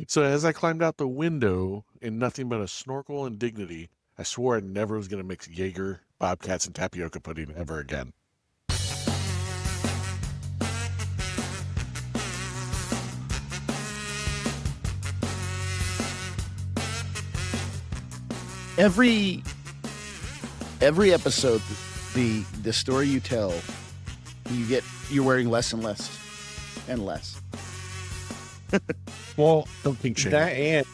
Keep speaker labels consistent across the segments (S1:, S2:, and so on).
S1: So as I climbed out the window in nothing but a snorkel and dignity, I swore I never was going to mix Jaeger, Bobcats, and tapioca pudding ever again.
S2: Every episode, the story you tell, you're wearing less and less and less.
S3: Well,
S1: Don't think shame.
S3: that and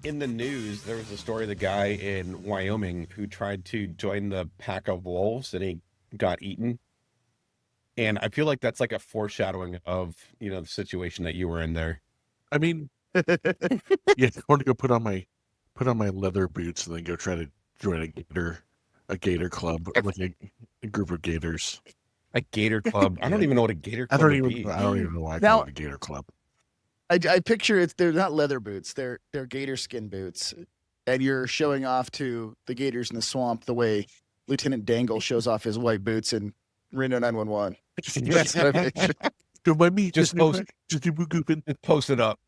S3: in the news, there was a story of the guy in Wyoming who tried to join the pack of wolves and he got eaten. And I feel like that's like a foreshadowing of, the situation that you were in there.
S1: I mean, yeah, I want to go put on my leather boots and then go try to join a gator club with a group of gators.
S3: A gator club. I don't even know what a gator
S1: I
S3: club
S1: don't
S3: would
S1: even
S3: be.
S1: know why I
S2: Now-
S1: call it a gator club.
S2: I picture they're not leather boots, they're gator skin boots, and you're showing off to the gators in the swamp the way Lieutenant Dangle shows off his white boots in Reno 911. That's what I picture.
S1: Don't mind me.
S3: Just
S1: Just do gooping.
S3: Just post it up.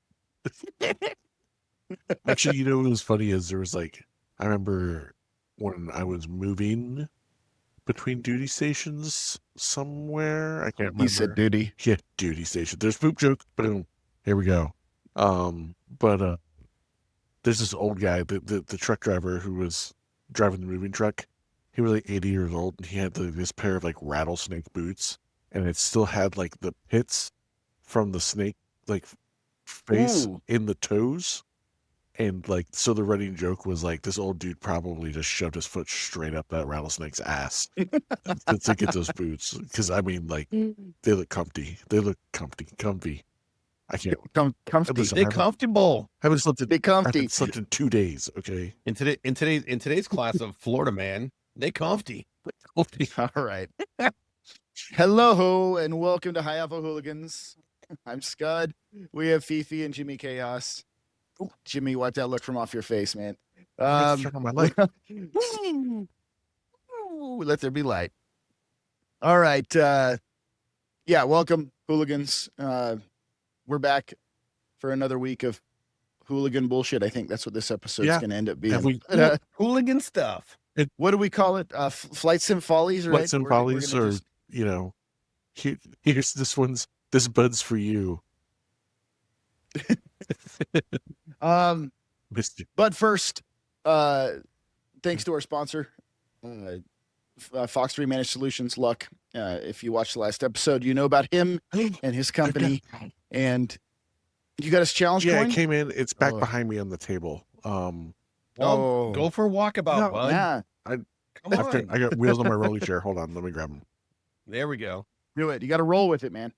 S1: Actually, what was funny is there was I remember when I was moving between duty stations somewhere. I can't remember.
S2: He said duty.
S1: Yeah, duty station. There's poop joke. Boom. Here we go. But there's this old guy, the truck driver who was driving the moving truck. He was 80 years old, and he had this pair of rattlesnake boots, and it still had the pits from the snake face
S2: Ooh.
S1: in the toes. And so the running joke was this old dude probably just shoved his foot straight up that rattlesnake's ass to get those boots. Because I mean, they look comfy. They look comfy. I can't.
S2: Comfy.
S1: Listen,
S3: They're comfortable.
S1: I haven't slept in.
S2: They
S1: I
S2: comfy.
S1: haven't slept in 2 days. Okay.
S3: In today's class of Florida man, they comfy.
S2: All right. Hello and welcome to High Alpha Hooligans. I'm Scud. We have Fifi and Jimmy Chaos. Ooh, Jimmy, wipe that look from off your face, man.
S1: Turn on my light.
S2: Let there be light. All right. Yeah, welcome, hooligans. We're back for another week of hooligan bullshit. I think that's what this episode's
S1: Yeah.
S2: going to end up being.
S1: Have we-
S3: Hooligan stuff.
S2: What do we call it? Flight sim follies, right?
S1: Flights and follies, or here's this bud's for you. Missed you.
S2: But first, thanks to our sponsor, Fox 3 Managed Solutions, Luck. If you watched the last episode, you know about him and his company. And you got his challenge
S1: Yeah,
S2: coin?
S1: it came in. It's back
S2: Oh.
S1: behind me on the table.
S3: Well,
S2: Oh.
S3: go for a walkabout,
S1: No,
S3: bud.
S2: Yeah,
S3: Come on.
S1: I got wheels on my rolly chair. Hold on, let me grab them.
S3: There we go.
S2: do it. You got to roll with it, man.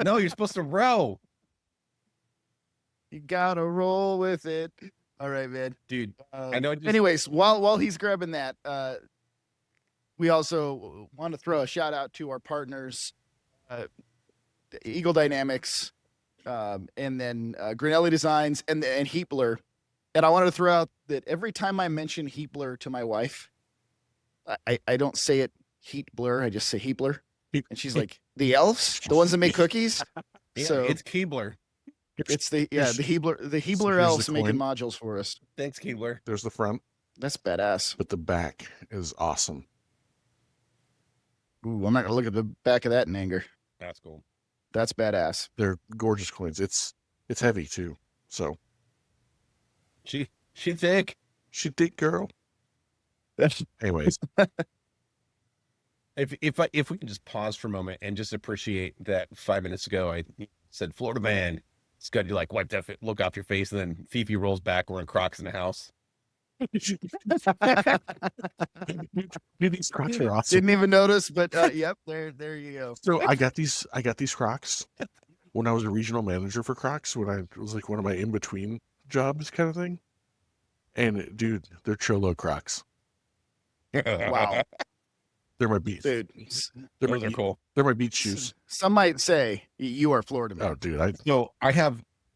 S3: No, you're supposed to row.
S2: You got to roll with it. All right, man.
S3: Dude, I know.
S2: Anyways, while he's grabbing that, we also want to throw a shout out to our partners, Eagle Dynamics, and then Grinelli Designs and Heapler. And I wanted to throw out that every time I mention Heapler to my wife, I don't say it heat blur. I just say Heapler. And she's like, the elves, the ones that make cookies.
S3: Yeah,
S2: So
S3: it's Keebler.
S2: it's the Heapler
S1: here's
S2: elves
S1: the
S2: making
S1: coin.
S2: modules for us.
S3: Thanks, Keebler.
S1: There's the front,
S2: That's badass.
S1: but the back is awesome.
S2: Ooh, I'm not gonna look at the back of that in anger.
S3: That's cool.
S2: That's badass.
S1: They're gorgeous coins. It's heavy too. So
S3: She thick.
S1: she thick girl. Anyways,
S3: If we can just pause for a moment and just appreciate that 5 minutes ago I said Florida man, Scud, you wipe that look off your face, and then Fifi rolls back wearing Crocs in the house.
S1: these Crocs are awesome.
S2: Didn't even notice, but yep, there you go.
S1: So I got these Crocs when I was a regional manager for Crocs, when I was one of my in between jobs kind of thing. And dude, they're Cholo Crocs.
S2: Wow,
S1: They're my beach.
S2: dude.
S1: They're
S3: Those
S1: my
S3: are cool.
S1: They're my beach shoes.
S2: Some might say you are Florida man.
S1: Oh, dude,
S3: So I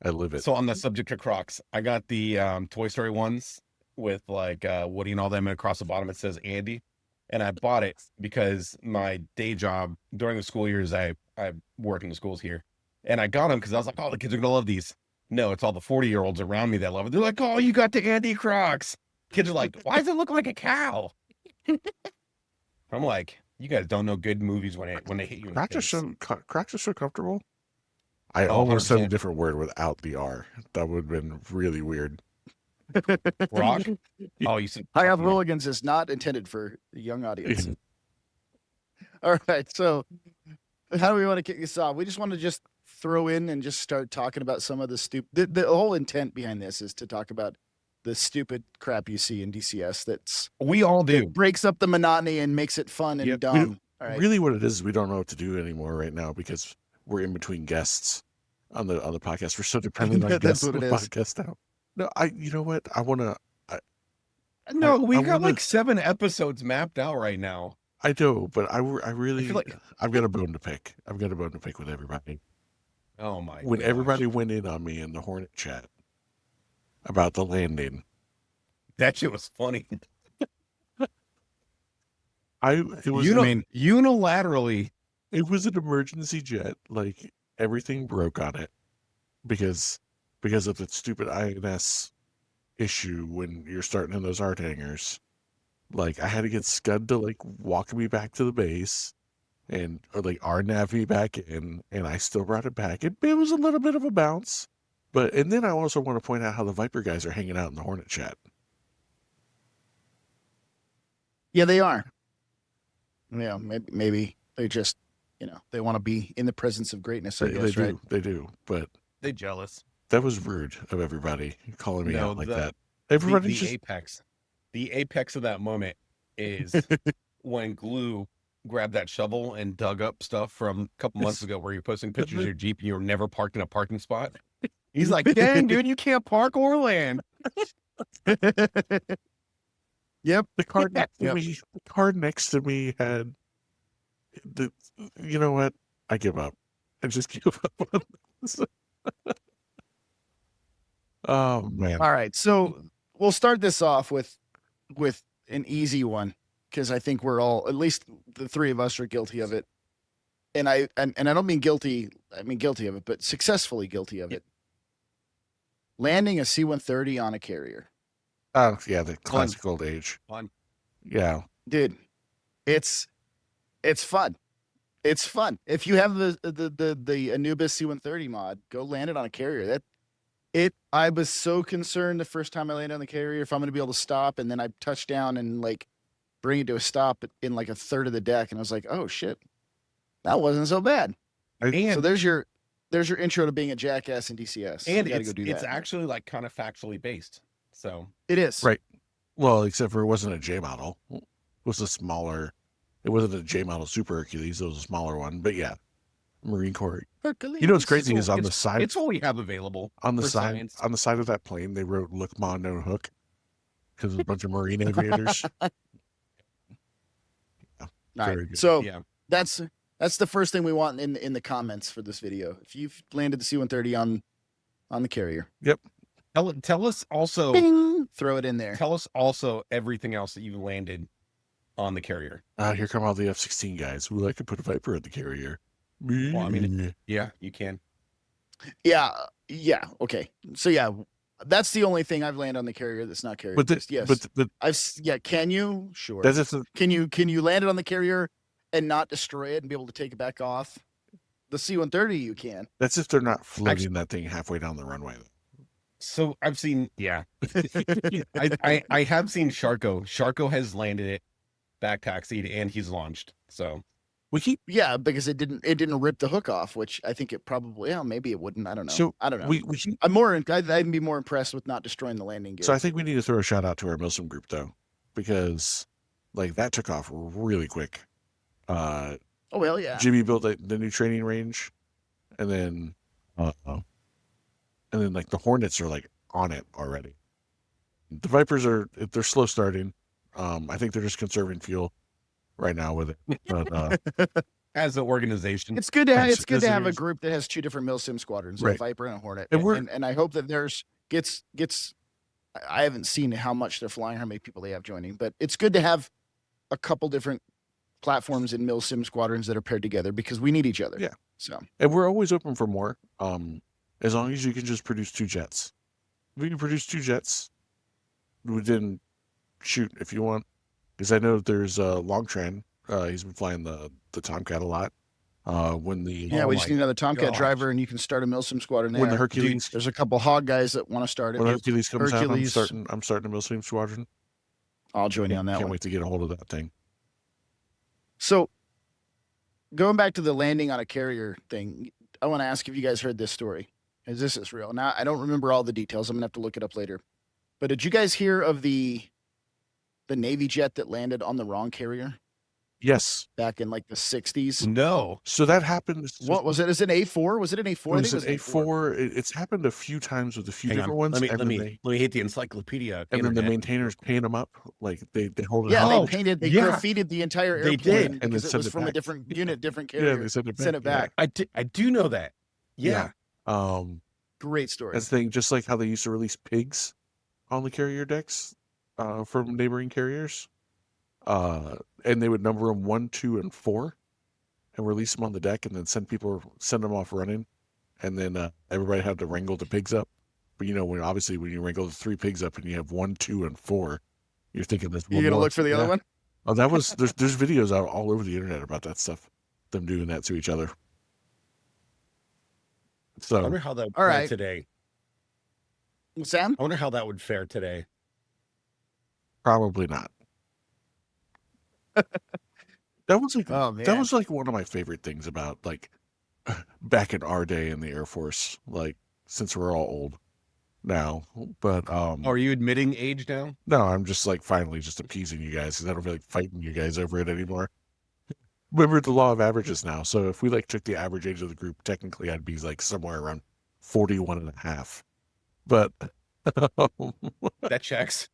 S1: live it.
S3: So on the subject of Crocs, I got the Toy Story ones with Woody and all them, and across the bottom it says Andy. And I bought it because my day job during the school years, I work in the schools here. And I got them because I was like, oh, the kids are gonna love these. No, it's all the 40-year-olds around me that love it. They're like, oh, you got the Andy Crocs. Kids are like, why does it look like a cow? I'm like, you guys don't know good movies when they hit you in the
S1: Crocs are
S3: face.
S1: Crocs are so comfortable. I
S3: Oh,
S1: almost said a
S3: 100%.
S1: different word without the R. That would have been really weird.
S3: Rock? Oh, you said
S2: High Alpha Hooligans is not intended for the young audience. All right, so how do we want to kick this off? We just want to just throw in and just start talking about some of the stupid. The whole intent behind this is to talk about the stupid crap you see in DCS that's
S3: We all do.
S2: that breaks up the monotony and makes it fun and
S3: Yep.
S2: dumb. All right.
S1: Really, what it is, we don't know what to do anymore right now because we're in between guests on the podcast. We're so dependent on
S2: That's
S1: guests
S2: what
S1: on
S2: it
S1: the
S2: is.
S1: podcast now. No, you know what? I want to.
S3: No, we
S1: I
S3: got
S1: wanna-
S3: like 7 episodes mapped out right now.
S1: I know, but I really.
S3: feel like-
S1: I've got a bone to pick. I've got a bone to pick with everybody.
S3: Oh my
S1: When
S3: gosh.
S1: everybody went in on me in the Hornet chat about the landing,
S3: That shit was funny.
S1: it was.
S3: Unilaterally.
S1: It was an emergency jet. Like everything broke on it because of the stupid INS issue when you're starting in those art hangars. Like I had to get Scud to like walk me back to the base or like RNAV me back in, and I still brought it back. It was a little bit of a bounce. And then I also want to point out how the Viper guys are hanging out in the Hornet chat.
S2: Yeah, they are. Yeah, maybe they just, they want to be in the presence of greatness. I guess, right?
S1: They do. But
S3: They jealous.
S1: that was rude of everybody calling me
S3: No,
S1: out like
S3: the-
S1: that. Everybody
S3: The apex. The apex of that moment is when Glue grabbed that shovel and dug up stuff from a couple months ago where you're posting pictures of your Jeep and you were never parked in a parking spot. He's like, dang, dude, you can't park or land.
S2: Yep.
S1: The card next to
S2: Yep.
S1: me. The card next to me had the. You know what? I give up. I just give up on this. Oh man!
S2: All right, so we'll start this off with an easy one because I think we're all, at least the three of us, are guilty of it. And I don't mean guilty. I mean guilty of it, but successfully guilty of it. Landing a C-130 on a carrier,
S1: Oh yeah, the classic old age.
S3: Fun.
S1: Yeah,
S2: dude. It's fun. It's fun. If you have the Anubis C-130 mod, go land it on a carrier. I was so concerned the first time I landed on the carrier if I'm going to be able to stop, and then I touched down and like bring it to a stop in like a third of the deck, and I was like, oh shit, that wasn't so bad.
S3: And
S2: So there's your intro to being a jackass in DCS.
S3: and
S2: you gotta
S3: it's,
S2: go do
S3: it's
S2: that.
S3: actually like kind of factually based. So
S2: It is
S1: right. Well, except for it wasn't a J model. It was a smaller. It wasn't a J model Super Hercules. It was a smaller one. But yeah, Marine Corps. You know what's crazy is on the side.
S3: It's what we have available
S1: on the
S3: for
S1: side
S3: science.
S1: on the side of that plane they wrote "Look Ma No Hook" because it was a bunch of Marine aviators.
S2: All right.
S1: Very good.
S2: So
S3: Yeah.
S2: that's the first thing we want in the comments for this video. If you've landed the C-130 on the carrier,
S3: Tell us also
S2: bing, throw it in there.
S3: tell us also everything else that you landed on the carrier.
S1: Here come all the F-16 guys who like to put a Viper in the carrier.
S3: Well, I mean, Yeah, you can.
S2: Yeah. Okay. So yeah, that's the only thing I've landed on the carrier that's not carrier.
S1: but
S2: based. Yes.
S1: but
S2: Can you? Sure.
S1: that's just
S2: Can you land it on the carrier and not destroy it and be able to take it back off? The C-130 you can.
S1: that's if they're not floating that thing halfway down the runway.
S3: So I've seen, yeah, I have seen Sharko. Sharko has landed it, back taxied, and he's launched. So
S1: We keep
S2: Yeah, because it didn't rip the hook off, which I think it probably. Yeah, maybe it wouldn't. I don't know.
S1: So
S2: I don't know.
S1: we keep,
S2: I'd be more impressed with not destroying the landing gear.
S1: so I think we need to throw a shout out to our MilSim group though, because like that took off really quick.
S2: Oh well, yeah.
S1: Jimmy built the new training range, and then like the Hornets are like on it already. The Vipers they're slow starting. I think they're just conserving fuel right now with it. But
S3: as an organization,
S2: It's good to have,
S1: As-
S2: it's good
S1: as
S2: to
S1: it
S2: have a
S1: is.
S2: group that has two different MilSim squadrons, a
S1: Right.
S2: Viper and a Hornet,
S1: And we're-
S2: and I hope that theirs gets. I haven't seen how much they're flying, how many people they have joining, but it's good to have a couple different platforms and MilSim squadrons that are paired together because we need each other.
S1: Yeah.
S2: So,
S1: And we're always open for more. As long as you can just produce 2 jets. If you can produce 2 jets, then shoot if you want. Because I know there's Longtran. He's been flying the Tomcat a lot. When the
S2: yeah, we just need another Tomcat driver, and you can start a MilSim squadron there.
S1: when the Hercules
S2: There's a couple hog guys that want to start it.
S1: when Hercules comes out,
S2: Hercules.
S1: I'm starting a MilSim squadron.
S2: I'll join you on that
S1: Can't
S2: one.
S1: wait to get a hold of that thing.
S2: So, going back to the landing on a carrier thing, I want to ask if you guys heard this story, because this is real. Now, I don't remember all the details. I'm gonna have to look it up later. But did you guys hear of the Navy jet that landed on the wrong carrier
S1: Yes.
S2: back in like the 60s?
S3: No.
S1: So that happened.
S2: What was it? Is it an A4? Was it an A4?
S1: It was an A4. It's happened a few times with a few
S3: Hang
S1: different
S3: on.
S1: ones.
S3: Let me hit the encyclopedia.
S1: And then the
S3: internet.
S1: maintainers paint them up, like they hold it.
S2: Yeah,
S1: up.
S2: they graffitied the entire airplane.
S3: They did.
S1: And then
S2: because it
S1: send
S2: was
S1: it
S2: from a
S1: back.
S2: different unit, different
S1: Yeah,
S2: carrier.
S1: they send it back.
S2: Send it back.
S3: I do know that. Yeah.
S2: Great story.
S1: That's the thing. Just like how they used to release pigs on the carrier decks from neighboring carriers, and they would number them 1, 2, and 4, and release them on the deck, and then send them off running, and then everybody had to wrangle the pigs up. But when you wrangle the 3 pigs up and you have 1, 2, and 4, you're thinking there's one
S2: You gonna
S1: more.
S2: look for the other one?
S1: Oh, that was there's videos out all over the internet about that stuff, them doing that to each other.
S3: I
S1: So
S3: wonder how that would
S2: All
S3: fare
S2: right.
S3: today.
S2: Sam?
S3: I wonder how that would fare today.
S1: probably not. That was like
S2: Oh, man.
S1: that was like one of my favorite things about like back in our day in the Air Force. Like since we're all old now, but
S3: Are you admitting age now?
S1: no, I'm just like finally just appeasing you guys because I don't feel like fighting you guys over it anymore. Remember the law of averages now. So if we like took the average age of the group, technically I'd be like somewhere around 41 and a half. But
S3: That checks.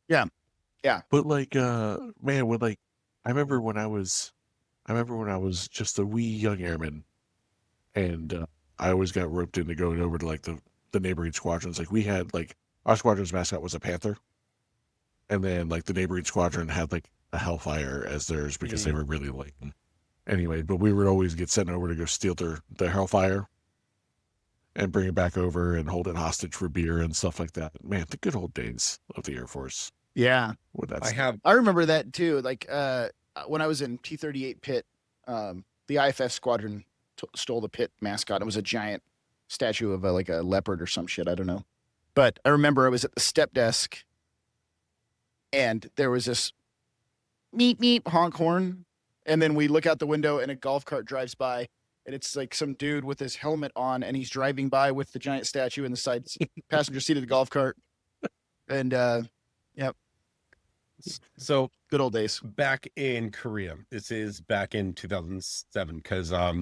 S1: but like man, when like I remember when I was just a wee young airman, and I always got roped into going over to like the neighboring squadrons. Like we had like our squadron's mascot was a panther, and then like the neighboring squadron had like a Hellfire as theirs because they were really late. Anyway, but we would always get sent over to go steal their Hellfire and bring it back over and hold it hostage for beer and stuff like that. Man, the good old days of the Air Force.
S2: Yeah.
S1: With that
S3: I
S1: stuff.
S3: have
S2: I remember that too. Like when I was in T-38 Pit, the IFF squadron stole the Pit mascot. It was a giant statue of like a leopard or some shit. I don't know. But I remember I was at the step desk and there was this meep meep honk horn. And then we look out the window and a golf cart drives by and it's like some dude with his helmet on and he's driving by with the giant statue in the side passenger seat of the golf cart. And yep.
S3: so
S2: Good old days.
S3: back in Korea. This is back in 2007 because I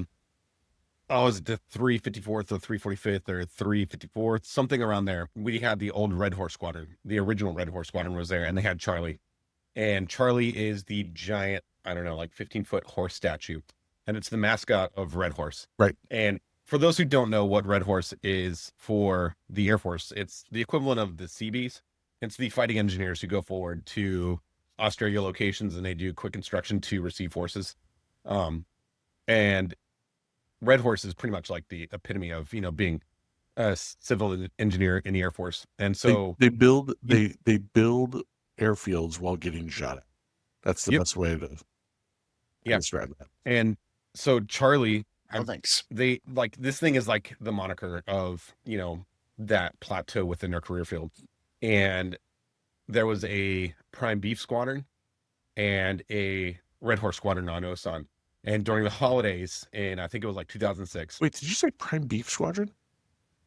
S3: was at the 354th or 345th or 354th, something around there. We had the old Red Horse Squadron. The original Red Horse Squadron was there, and they had Charlie. And Charlie is the giant, I don't know, like 15-foot horse statue. And it's the mascot of Red Horse.
S1: Right.
S3: And for those who don't know what Red Horse is for the Air Force, it's the equivalent of the Seabees. It's the fighting engineers who go forward to Australia locations and they do quick instruction to receive forces. And Red Horse is pretty much like the epitome of, being a civil engineer in the Air Force. And so
S1: they build airfields while getting shot at. That's the best way to describe that.
S3: And so Charlie,
S2: Oh, thanks.
S3: they like this thing is like the moniker of, that plateau within their career field. And there was a Prime Beef Squadron and a Red Horse Squadron on Osan. And during the holidays, and I think it was like 2006.
S1: Wait, did you say Prime Beef Squadron?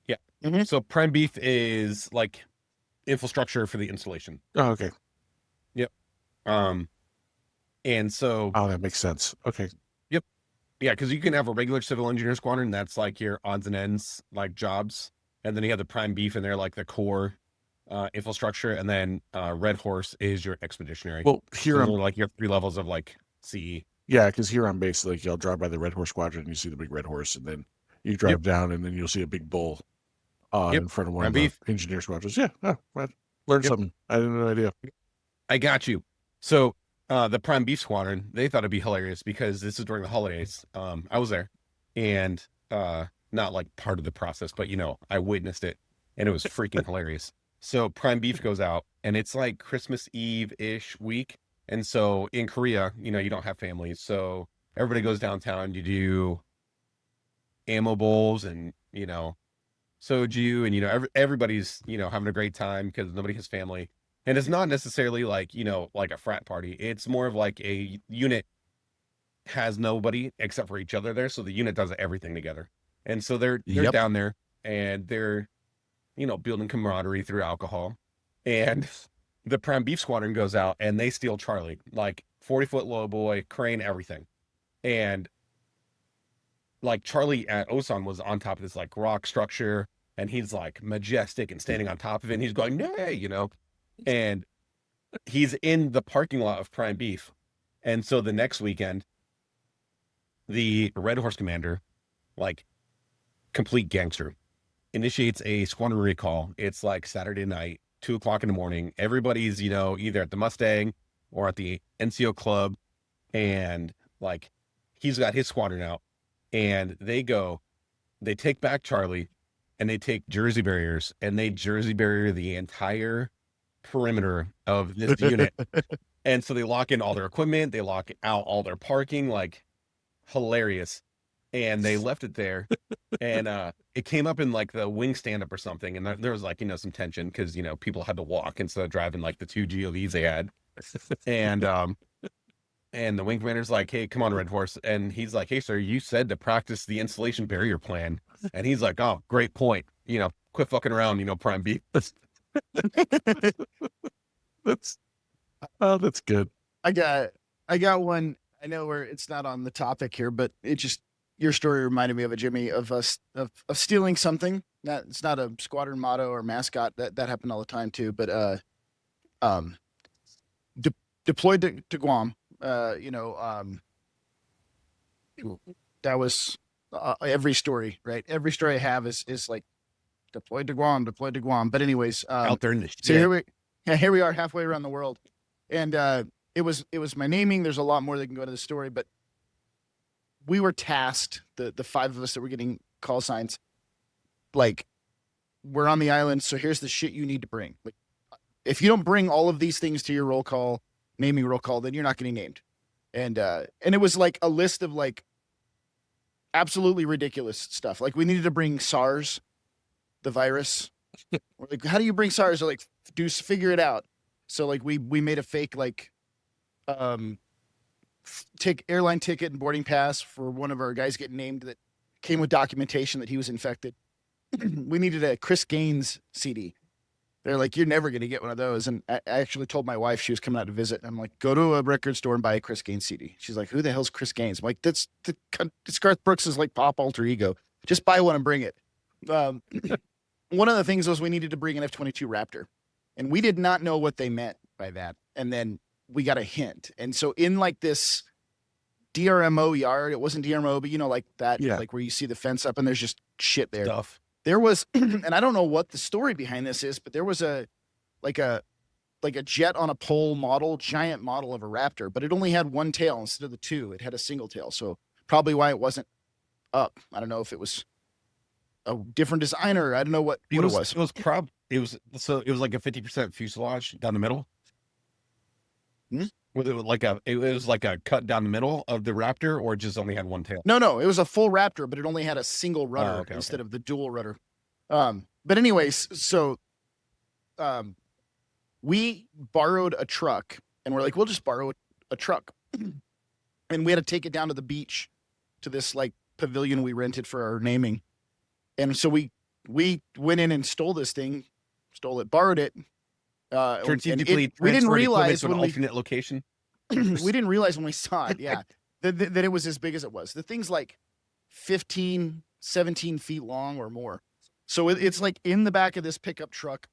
S3: Yeah.
S2: Mm-hmm.
S3: So Prime Beef is like infrastructure for the installation.
S1: Oh, okay.
S3: And so
S1: That makes sense. Okay.
S3: yeah, because you can have a regular civil engineer squadron that's like your odds and ends like jobs, and then you have the Prime Beef in there like the core infrastructure, and then Red Horse is your expeditionary.
S1: Well, here
S3: so
S1: I'm
S3: they're like your 3 levels of like CE.
S1: yeah, because here I'm based like you'll drive by the Red Horse Squadron and you see the big red horse, and then you drive down and then you'll see a big bull in front of one
S3: Prime
S1: of the engineer squadrons. Yeah, right. Learned something. I had no idea.
S3: I got you. So The Prime Beef Squadron, they thought it'd be hilarious because this is during the holidays. I was there, and not like part of the process, but I witnessed it, and it was freaking hilarious. So Prime Beef goes out, and it's like Christmas Eve-ish week, and so in Korea, you don't have families, so everybody goes downtown. You do ammo bowls and soju, and everybody's having a great time because nobody has family. And it's not necessarily like like a frat party. It's more of like a unit has nobody except for each other there, so the unit does everything together. And so they're
S2: Yep.
S3: down there, and they're building camaraderie through alcohol. And the Prime Beef Squadron goes out and they steal Charlie, like 40-foot low boy, crane, everything. And like Charlie at Osan was on top of this like rock structure, and he's like majestic and standing on top of it, and he's going, nay, and he's in the parking lot of Prime Beef. And so the next weekend, the Red Horse commander, like complete gangster, initiates a squadron recall. It's like Saturday night, 2:00 in the morning. Everybody's, either at the Mustang or at the NCO club. And like, he's got his squadron out, and they take back Charlie, and they take Jersey barriers, and they Jersey barrier the entire perimeter of this unit. And so they lock in all their equipment, they lock out all their parking, like hilarious. And they left it there, and it came up in like the wing stand-up or something, and there was like some tension because people had to walk instead of driving like the 2 GOVs they had. And the wing commander's like, hey, come on, Red Horse. And he's like, hey, sir, you said to practice the installation barrier plan. And he's like, oh, great point. Quit fucking around, Prime Beef.
S1: That's good.
S2: I got one. I know it's not on the topic here, but your story reminded me of Jimmy, of us of stealing something. It's not a squadron motto or mascot. That happened all the time too. But deployed to Guam. That was every story, right? Every story I have is like deployed to Guam. But anyways,
S3: out there in the
S2: so here we are halfway around the world, and it was my naming. There's a lot more that can go into the story, but we were tasked, the 5 of us that were getting call signs, like, we're on the island, so here's the shit you need to bring. Like, if you don't bring all of these things to your roll call, naming roll call, then you're not getting named. And it was like a list of like absolutely ridiculous stuff. Like, we needed to bring SARS, the virus. We're like, how do you bring SARS? They're like, figure it out. So like we made a fake like airline ticket and boarding pass for one of our guys getting named that came with documentation that he was infected. We needed a Chris Gaines CD. They're like, you're never going to get one of those. And I actually told my wife, she was coming out to visit. And I'm like, go to a record store and buy a Chris Gaines CD. She's like, who the hell's Chris Gaines? I'm like, it's Garth Brooks' like pop alter ego. Just buy one and bring it. One of the things was we needed to bring an F-22 Raptor. And we did not know what they meant by that. And then we got a hint. And so in like this DRMO yard, it wasn't DRMO, but like that, like where you see the fence up and there's just shit there.
S3: stuff.
S2: There was, and I don't know what the story behind this is, but there was a jet on a pole model, giant model of a Raptor, but it only had one tail instead of the 2. It had a single tail. So probably why it wasn't up. I don't know if it was a different designer. I don't know what it was.
S3: It was like a 50% fuselage down the middle. Was it like a cut down the middle of the Raptor, or just only had one tail?
S2: No, it was a full Raptor, but it only had a single rudder instead of the dual rudder. But anyways, so we borrowed a truck, and we're like, we'll just borrow a truck. And we had to take it down to the beach to this like pavilion we rented for our naming. And so we went in and stole this thing, borrowed it.
S3: Strategically,
S2: we didn't realize
S3: to an alternate location.
S2: We didn't realize when we saw it, that it was as big as it was. The thing's like 15, 17 feet long or more. So it's like in the back of this pickup truck,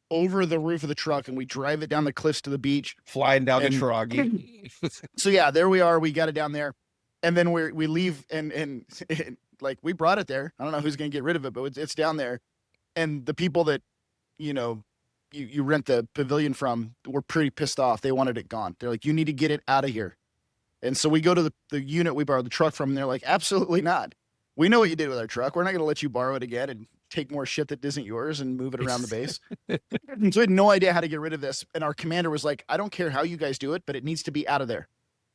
S2: over the roof of the truck, and we drive it down the cliffs to the beach.
S3: Flying down to Taragi.
S2: So yeah, there we are. We got it down there. And then we leave and like we brought it there. I don't know who's going to get rid of it, but it's down there. And the people that, you you rent the pavilion from were pretty pissed off. They wanted it gone. They're like, you need to get it out of here. And so we go to the unit we borrowed the truck from, and they're like, absolutely not. We know what you did with our truck. We're not going to let you borrow it again and take more shit that isn't yours and move it around the base. So we had no idea how to get rid of this. And our commander was like, I don't care how you guys do it, but it needs to be out of there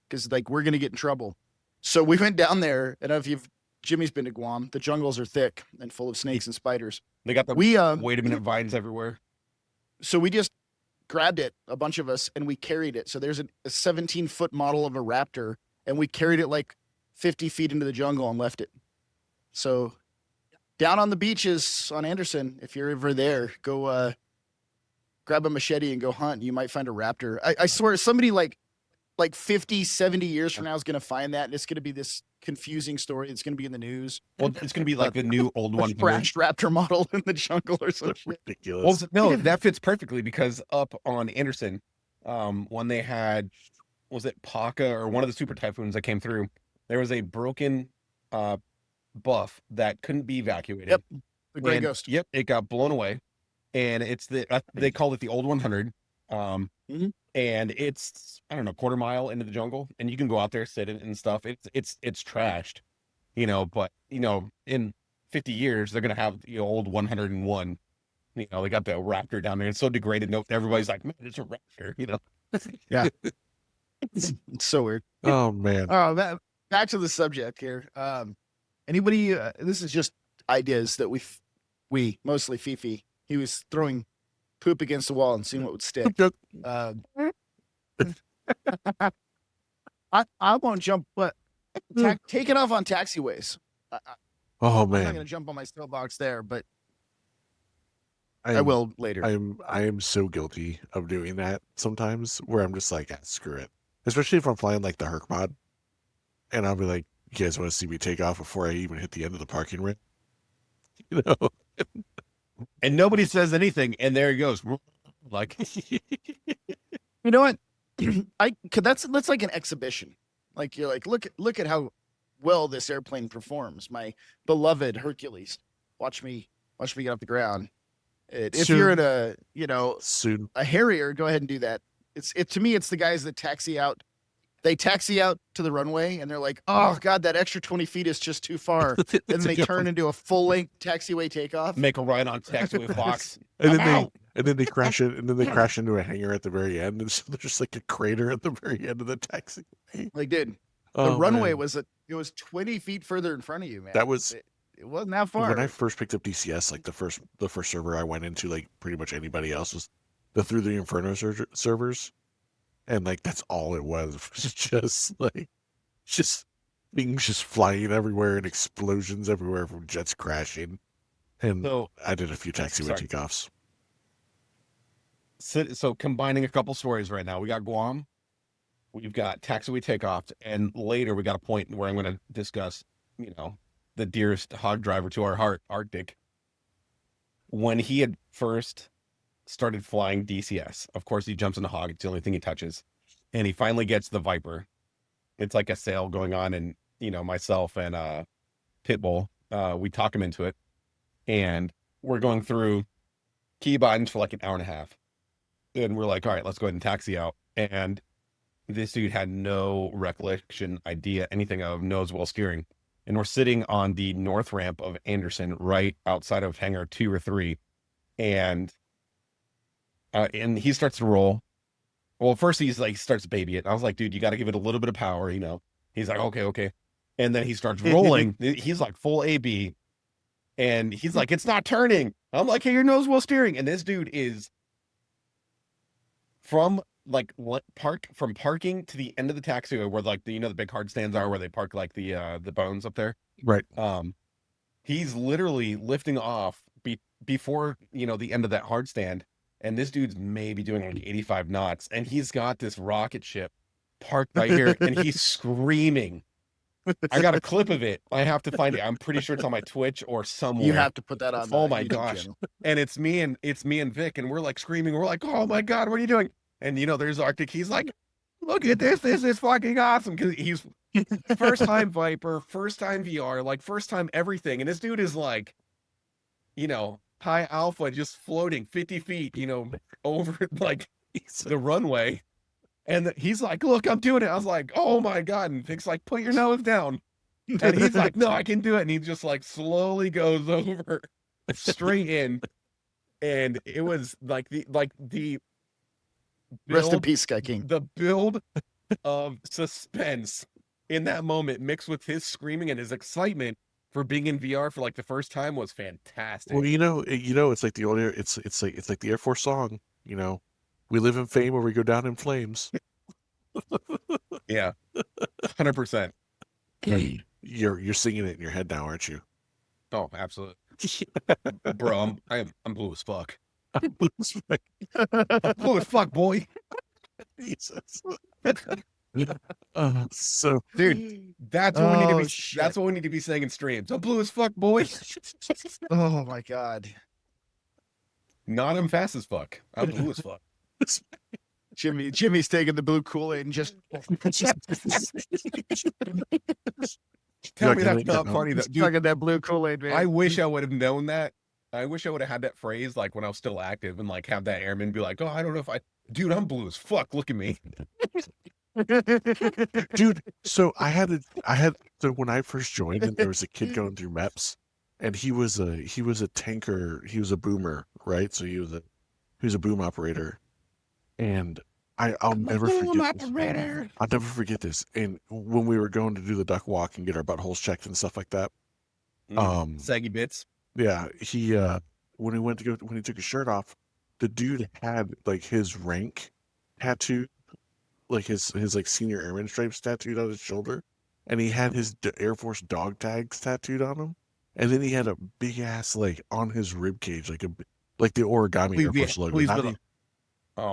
S2: because like we're going to get in trouble. So we went down there, and if Jimmy's been to Guam, the jungles are thick and full of snakes and spiders.
S3: They got the wait a minute vines everywhere.
S2: So we just grabbed it, a bunch of us, and we carried it. So there's a 17-foot model of a raptor, and we carried it like 50 feet into the jungle and left it. So down on the beaches on Anderson, if you're ever there, go grab a machete and go hunt. You might find a raptor. I swear somebody like 50, 70 years from now is going to find that, and it's going to be this confusing story. It's going to be in the news.
S3: Well, it's going to be like the new old one.
S2: Crashed raptor model in the jungle or something.
S1: Ridiculous.
S3: Well, no, that fits perfectly because up on Anderson, when they had, was it Paka or one of the super typhoons that came through, there was a broken buff that couldn't be evacuated.
S2: Yep, the gray
S3: And,
S2: ghost.
S3: Yep, it got blown away, and it's they call it the old 100. And it's, I don't know, quarter mile into the jungle, and you can go out there, sit in and stuff. It's trashed, but in 50 years they're gonna have the old 101. They got the raptor down there. It's so degraded. No, everybody's like, man, it's a raptor.
S2: Yeah, it's so weird.
S1: Oh man.
S2: Back to the subject here. Anybody? This is just ideas that we mostly Fifi. He was throwing poop against the wall and seeing what would stick. I won't jump, but take it off on taxiways.
S1: Oh
S2: I'm not
S1: man.
S2: going to jump on my soapbox there, but
S1: I
S2: I
S1: am-
S2: will later.
S1: I am so guilty of doing that sometimes where I'm just like, screw it. Especially if I'm flying like the Herc mod. And I'll be like, you guys want to see me take off before I even hit the end of the parking ramp?
S3: And nobody says anything, and there he goes. Like,
S2: You know what? That's like an exhibition. Like you're like, look at how well this airplane performs. My beloved Hercules. Watch me get off the ground. If
S1: Soon.
S2: you're in a
S1: Soon.
S2: a Harrier, go ahead and do that. To me, it's the guys that taxi out. They taxi out to the runway and they're like, oh God, that extra 20 feet is just too far. And they turn into a full length taxiway takeoff.
S3: make a ride on taxiway Fox.
S1: And then
S3: I'm
S1: they crash it, and then they crash into a hangar at the very end, and so there's just like a crater at the very end of the taxi.
S2: Like, dude, the
S1: Oh,
S2: runway
S1: man.
S2: was 20 feet further in front of you, man.
S1: That was
S2: It wasn't that far.
S1: when I first picked up DCS. Like the first server I went into, like pretty much anybody else was the Through the Inferno servers, and like that's all it was. Just things just flying everywhere and explosions everywhere from jets crashing. And
S3: So,
S1: I did a few taxiway
S3: sorry.
S1: takeoffs.
S3: so combining a couple stories right now. We got Guam, we've got taxiway takeoffs, and later we got a point where I'm going to discuss, the dearest hog driver to our heart, Arctic. When he had first started flying DCS, of course he jumps in the hog. It's the only thing he touches, and he finally gets the Viper. It's like a sale going on, and myself and Pitbull, we talk him into it, and we're going through keybinds for like an hour and a half. And we're like, all right, let's go ahead and taxi out. And this dude had no recollection, idea, anything of nose wheel steering. And we're sitting on the north ramp of Anderson, right outside of hangar 2 or 3. And he starts to roll. Well, first he's like, starts to baby it. I was like, dude, you got to give it a little bit of power, He's like, okay. And then he starts rolling. He's like full AB. And he's like, it's not turning. I'm like, hey, your nose wheel steering. And this dude is from like from parking to the end of the taxiway where like the big hard stands are where they park like the bones up there.
S1: Right.
S3: He's literally lifting off before the end of that hard stand, and this dude's maybe doing like 85 knots, and he's got this rocket ship parked right here, and he's screaming. I got a clip of it. I have to find it. I'm pretty sure it's on my Twitch or somewhere.
S2: You have to put that on.
S3: Oh
S2: the
S3: my
S2: YouTube
S3: gosh.
S2: channel.
S3: And it's me and Vic, and we're like screaming. We're like, oh my God, what are you doing? And there's Arctic. He's like, look at this. This is fucking awesome. Cause he's first time Viper, first time VR, like first time everything. And this dude is like, High Alpha just floating 50 feet, over like the runway. And he's like, look, I'm doing it. I was like, oh my God. And Vic's like, put your nose down. And he's like, no, I can do it. And he just like slowly goes over straight in. And it was like the
S2: Rest in
S3: build,
S2: peace, Sky King.
S3: the build of suspense in that moment mixed with his screaming and his excitement for being in VR for like the first time was fantastic.
S1: Well, it's like the old air. It's like the Air Force song. We live in fame or we go down in flames.
S3: Yeah, 100%.
S1: You're singing it in your head now, aren't you?
S3: Oh, absolutely, bro. I'm blue as fuck. I'm blue as fuck, boy.
S1: Jesus. So,
S3: Dude, that's what we need to be.
S2: shit.
S3: That's what we need to be saying in streams. I'm blue as fuck, boy.
S2: Oh my God.
S3: Not I'm fast as fuck. I'm blue as fuck.
S2: Jimmy's taking the blue Kool-Aid and just
S3: Tell me
S1: You're
S3: that's
S1: like,
S3: not funny. That dude,
S2: sucking that blue Kool-Aid, man.
S3: I wish I would have known that. I wish I would have had that phrase like when I was still active and like have that airman be like, oh, I don't know if dude, I'm blue as fuck. Look at me.
S1: dude. So so when I first joined, and there was a kid going through MEPS, and he was a tanker. He was a boomer, right? So he was a boom operator, and I'll never forget this. I'll never forget this. And when we were going to do the duck walk and get our buttholes checked and stuff like that,
S3: Saggy bits.
S1: yeah, he when he took his shirt off, the dude had like his rank tattooed, like his like senior airman stripes tattooed on his shoulder, and he had his Air Force dog tags tattooed on him, and then he had a big ass like on his rib cage, like the origami Air Force logo.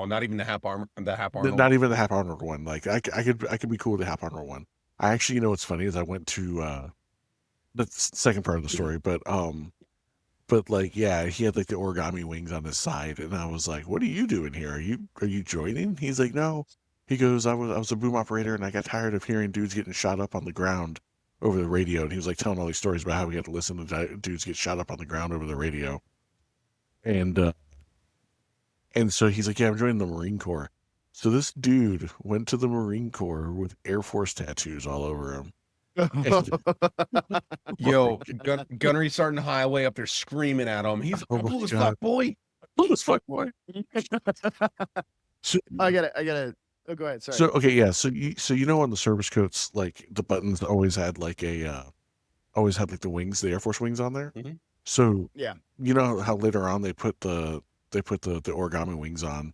S3: Not even the Hap Armor.
S1: Not even the Hap Armored one. Like I could be cool with the Hap Armored one. I actually, what's funny is I went to the second part of the story, but like, yeah, he had like the origami wings on his side, and I was like, "What are you doing here? Are you joining?" He's like, "No." He goes, "I was a boom operator, and I got tired of hearing dudes getting shot up on the ground over the radio." And he was like telling all these stories about how we had to listen to dudes get shot up on the ground over the radio, and so he's like, "Yeah, I'm joining the Marine Corps." So this dude went to the Marine Corps with Air Force tattoos all over him.
S3: Yo, Gunnery Sergeant Highway up there screaming at him. He's blue as fuck, boy.
S1: Blue as fuck, boy. So,
S2: I gotta. Oh, go ahead. Sorry.
S1: So okay, yeah. So on the service coats, like the buttons always had like the wings, the Air Force wings on there.
S3: Mm-hmm.
S1: So
S2: yeah,
S1: you know how later on they put the origami wings on.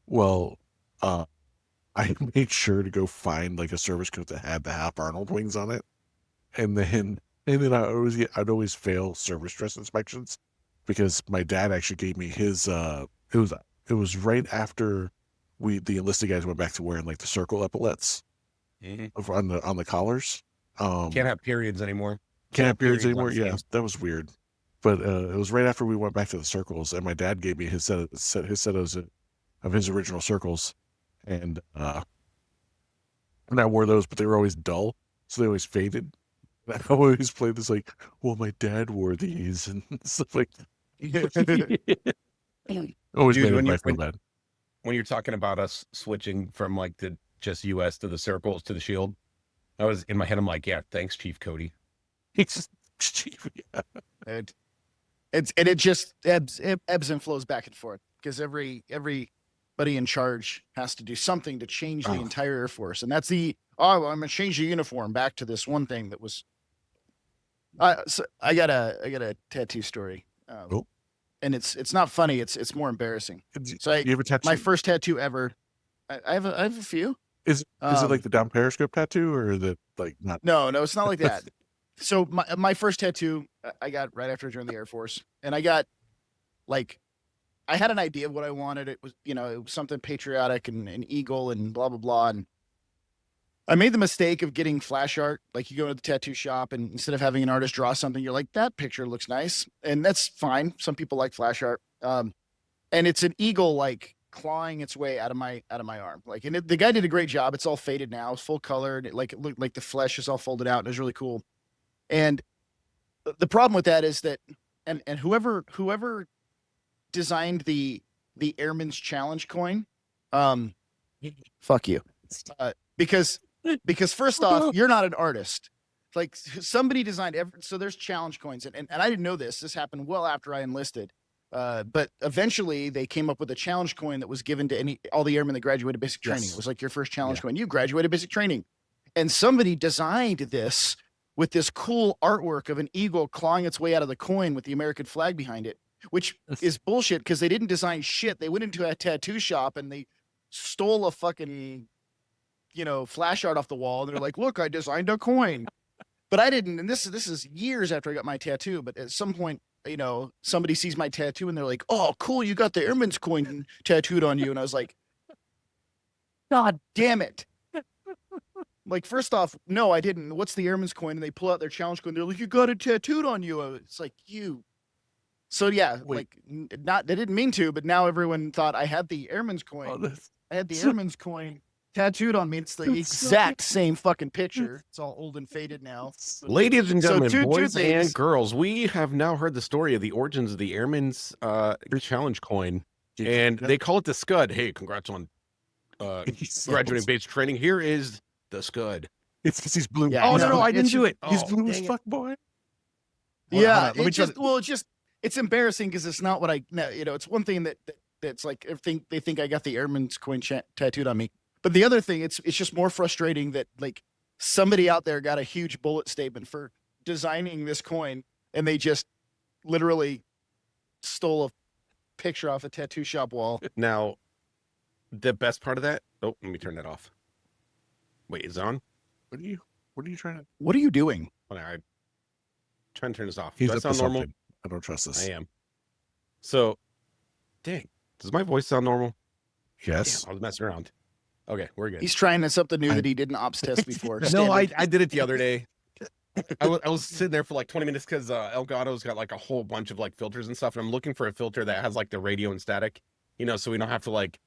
S1: Well, I made sure to go find like a service coat that had the Hap Arnold wings on it, and then I'd always fail service dress inspections because my dad actually gave me his. It was right after the enlisted guys went back to wearing like the circle epaulets on the collars.
S3: Can't have periods anymore.
S1: Can't have periods anymore. Yeah, that was weird. But it was right after we went back to the circles, and my dad gave me his set of his original circles, and I wore those, but they were always dull, so they always faded. And I always played this like, well, my dad wore these and stuff like that. Always
S3: Dude,
S1: made me feel bad.
S3: When you're talking about us switching from like the just US to the circles to the shield, I was in my head, I'm like, yeah, thanks, Chief Cody.
S2: It just ebbs and flows back and forth because everybody in charge has to do something to change the entire Air Force, and that's I'm gonna change the uniform back to this one thing that was. So I got a tattoo story, and it's not funny. It's more embarrassing. So
S1: you have a tattoo?
S2: My first tattoo ever. I have a few.
S1: Is it like the down periscope tattoo, or is it like not?
S2: No, it's not like that. So my first tattoo I got right after I joined the Air Force, and I got like, I had an idea of what I wanted. It was, it was something patriotic and an eagle and blah, blah, blah. And I made the mistake of getting flash art. Like you go to the tattoo shop and instead of having an artist draw something, you're like, that picture looks nice. And that's fine. Some people like flash art. And it's an eagle, like clawing its way out of my arm. Like, and the guy did a great job. It's all faded now. It's full color. And it looked like the flesh is all folded out. And it was really cool. And the problem with that is that, and whoever designed the Airman's Challenge coin. Fuck you. Because first off, you're not an artist. Like somebody designed so there's challenge coins, and I didn't know this. This happened well after I enlisted. But eventually they came up with a challenge coin that was given to all the airmen that graduated basic training.
S1: Yes.
S2: It was like your first challenge coin. You graduated basic training. And somebody designed this with this cool artwork of an eagle clawing its way out of the coin with the American flag behind it, which is bullshit because they didn't design shit. They went into a tattoo shop and they stole a fucking, flash art off the wall. And they're like, look, I designed a coin. But I didn't. And this is years after I got my tattoo. But at some point, somebody sees my tattoo and they're like, oh, cool, you got the Airman's coin tattooed on you. And I was like, God damn it. Like, first off, no, I didn't. What's the Airman's coin? And they pull out their challenge coin. They're like, you got it tattooed on you. It's like, you. So, yeah,
S1: Wait.
S2: they didn't mean to, but now everyone thought I had the Airman's coin. I had the Airman's coin tattooed on me. It's the exact same fucking picture. It's all old and faded now.
S3: Ladies and gentlemen,
S2: two
S3: boys
S2: things.
S3: and girls, we have now heard the story of the origins of the Airman's Challenge coin, and they call it the Scud. Hey, congrats on graduating basic training. Here is the Scud.
S1: It's because he's blue.
S2: Yeah,
S3: Oh, no, I didn't do it.
S1: He's
S3: Oh,
S1: blue as
S3: dang it.
S1: fuck, boy.
S2: Yeah,
S1: Hold on,
S2: it's embarrassing because it's not what it's one thing that's like they think I got the Airman's coin tattooed on me. But the other thing, it's just more frustrating that like somebody out there got a huge bullet statement for designing this coin and they just literally stole a picture off a tattoo shop wall.
S3: Now, the best part of that, let me turn that off. Wait, is it on?
S1: What are you trying to?
S2: What are you doing?
S3: Hold on, I'm trying to turn this off.
S1: He's
S3: Does that
S1: up to
S3: sound normal?
S1: something. I don't trust this.
S3: I am. So, dang, does my voice sound normal?
S1: Yes.
S3: Damn, I was messing around. Okay, we're good.
S2: He's trying something new that he didn't ops test before.
S3: No, I
S2: Standard.
S3: did it the other day. I was sitting there for like 20 minutes because Elgato's got like a whole bunch of like filters and stuff, and I'm looking for a filter that has like the radio and static, so we don't have to like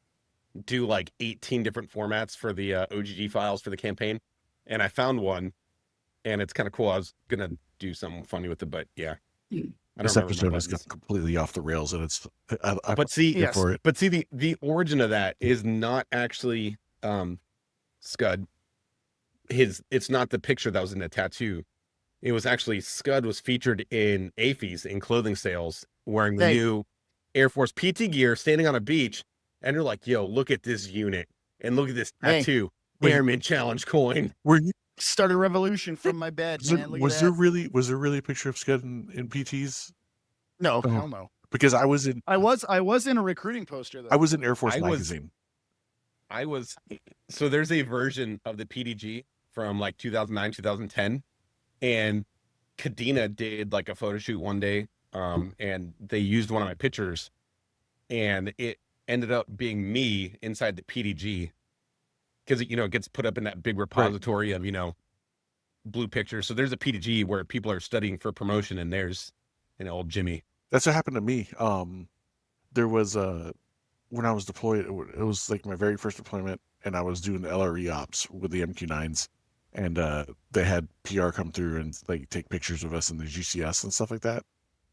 S3: do like 18 different formats for the OGG files for the campaign. And I found one, and it's kind of cool. I was gonna do something funny with it, but yeah, I don't
S1: This
S3: remember
S1: episode
S3: my
S1: has
S3: buttons.
S1: got completely off the rails, and it's. I'm
S3: But see,
S1: here for it.
S3: but see, the origin of that is not actually Scud. It's not the picture that was in the tattoo. It was actually Scud was featured in AFIS in clothing sales wearing the new Air Force PT gear, standing on a beach, and they're like, "Yo, look at this unit and look at this tattoo, Airman Challenge coin."
S1: Were you?
S2: Start a revolution from my bed, man. Look
S1: Was
S2: at
S1: there
S2: that.
S1: really a picture of Scud in PTs?
S2: No,
S1: Oh.
S2: hell no.
S1: Because I was in
S2: I was in a recruiting poster though.
S1: I was in Air Force
S3: I was-
S1: magazine.
S3: So there's a version of the PDG from like 2009, 2010, and Kadena did like a photo shoot one day, and they used one of my pictures, and it ended up being me inside the PDG because it gets put up in that big repository of blue pictures. So there's a PDG where people are studying for promotion, and there's old Jimmy.
S1: That's what happened to me. There was when I was deployed, it was like my very first deployment, and I was doing the LRE ops with the MQ9s, and they had PR come through and like take pictures of us in the GCS and stuff like that.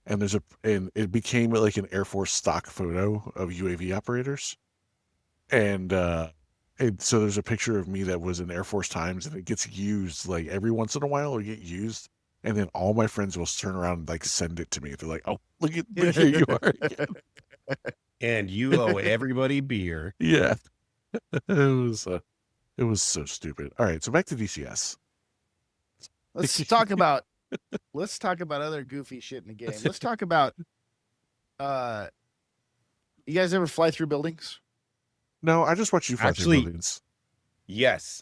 S1: And and it became like an Air Force stock photo of UAV operators, and so there's a picture of me that was in Air Force Times, and it gets used like every once in a while. It'll get used. And then all my friends will turn around and like send it to me. They're like, "Oh, look, here you are." Again.
S3: And you owe everybody beer.
S1: Yeah, it was so stupid. All right, so back to DCS.
S2: Let's talk about other goofy shit in the game. Let's talk about you guys ever fly through buildings?
S1: No, I just watched you fly
S3: Actually-
S1: through buildings.
S3: Yes,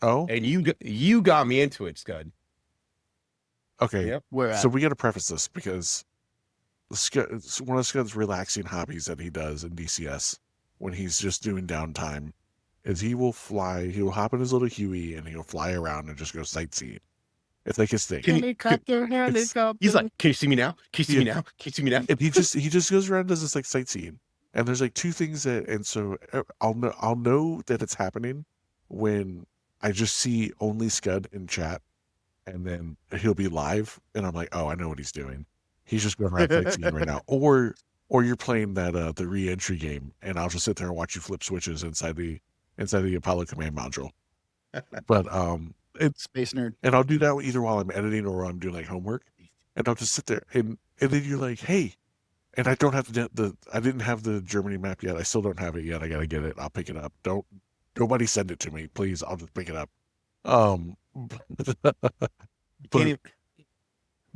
S1: Oh,
S3: and you got me into it, Scud.
S1: okay.
S3: Yep.
S2: Where at?
S1: So we got to preface this because it's one of Scud's relaxing hobbies that he does in DCS when he's just doing downtime is he will hop in his little Huey and he'll fly around and just go sightseeing. It's like his thing.
S2: Helicopter,
S3: He's like, "Can you see me now? Can you see me now? Can you see me now?"
S1: And he just goes around and does this like sightseeing. And there's like two things and so I'll know that it's happening when I just see only Scud in chat, and then he'll be live and I'm like, oh, I know what he's doing. He's just going around sightseeing right now. Or or you're playing that the re-entry game, and I'll just sit there and watch you flip switches inside the Apollo command module. But it's
S2: Space nerd.
S1: and I'll do that either while I'm editing or while I'm doing like homework, and I'll just sit there and then you're like, hey, and I don't have I didn't have the Germany map yet. I still don't have it yet. I gotta get it. I'll pick it up. Nobody send it to me, please. I'll just pick it up. But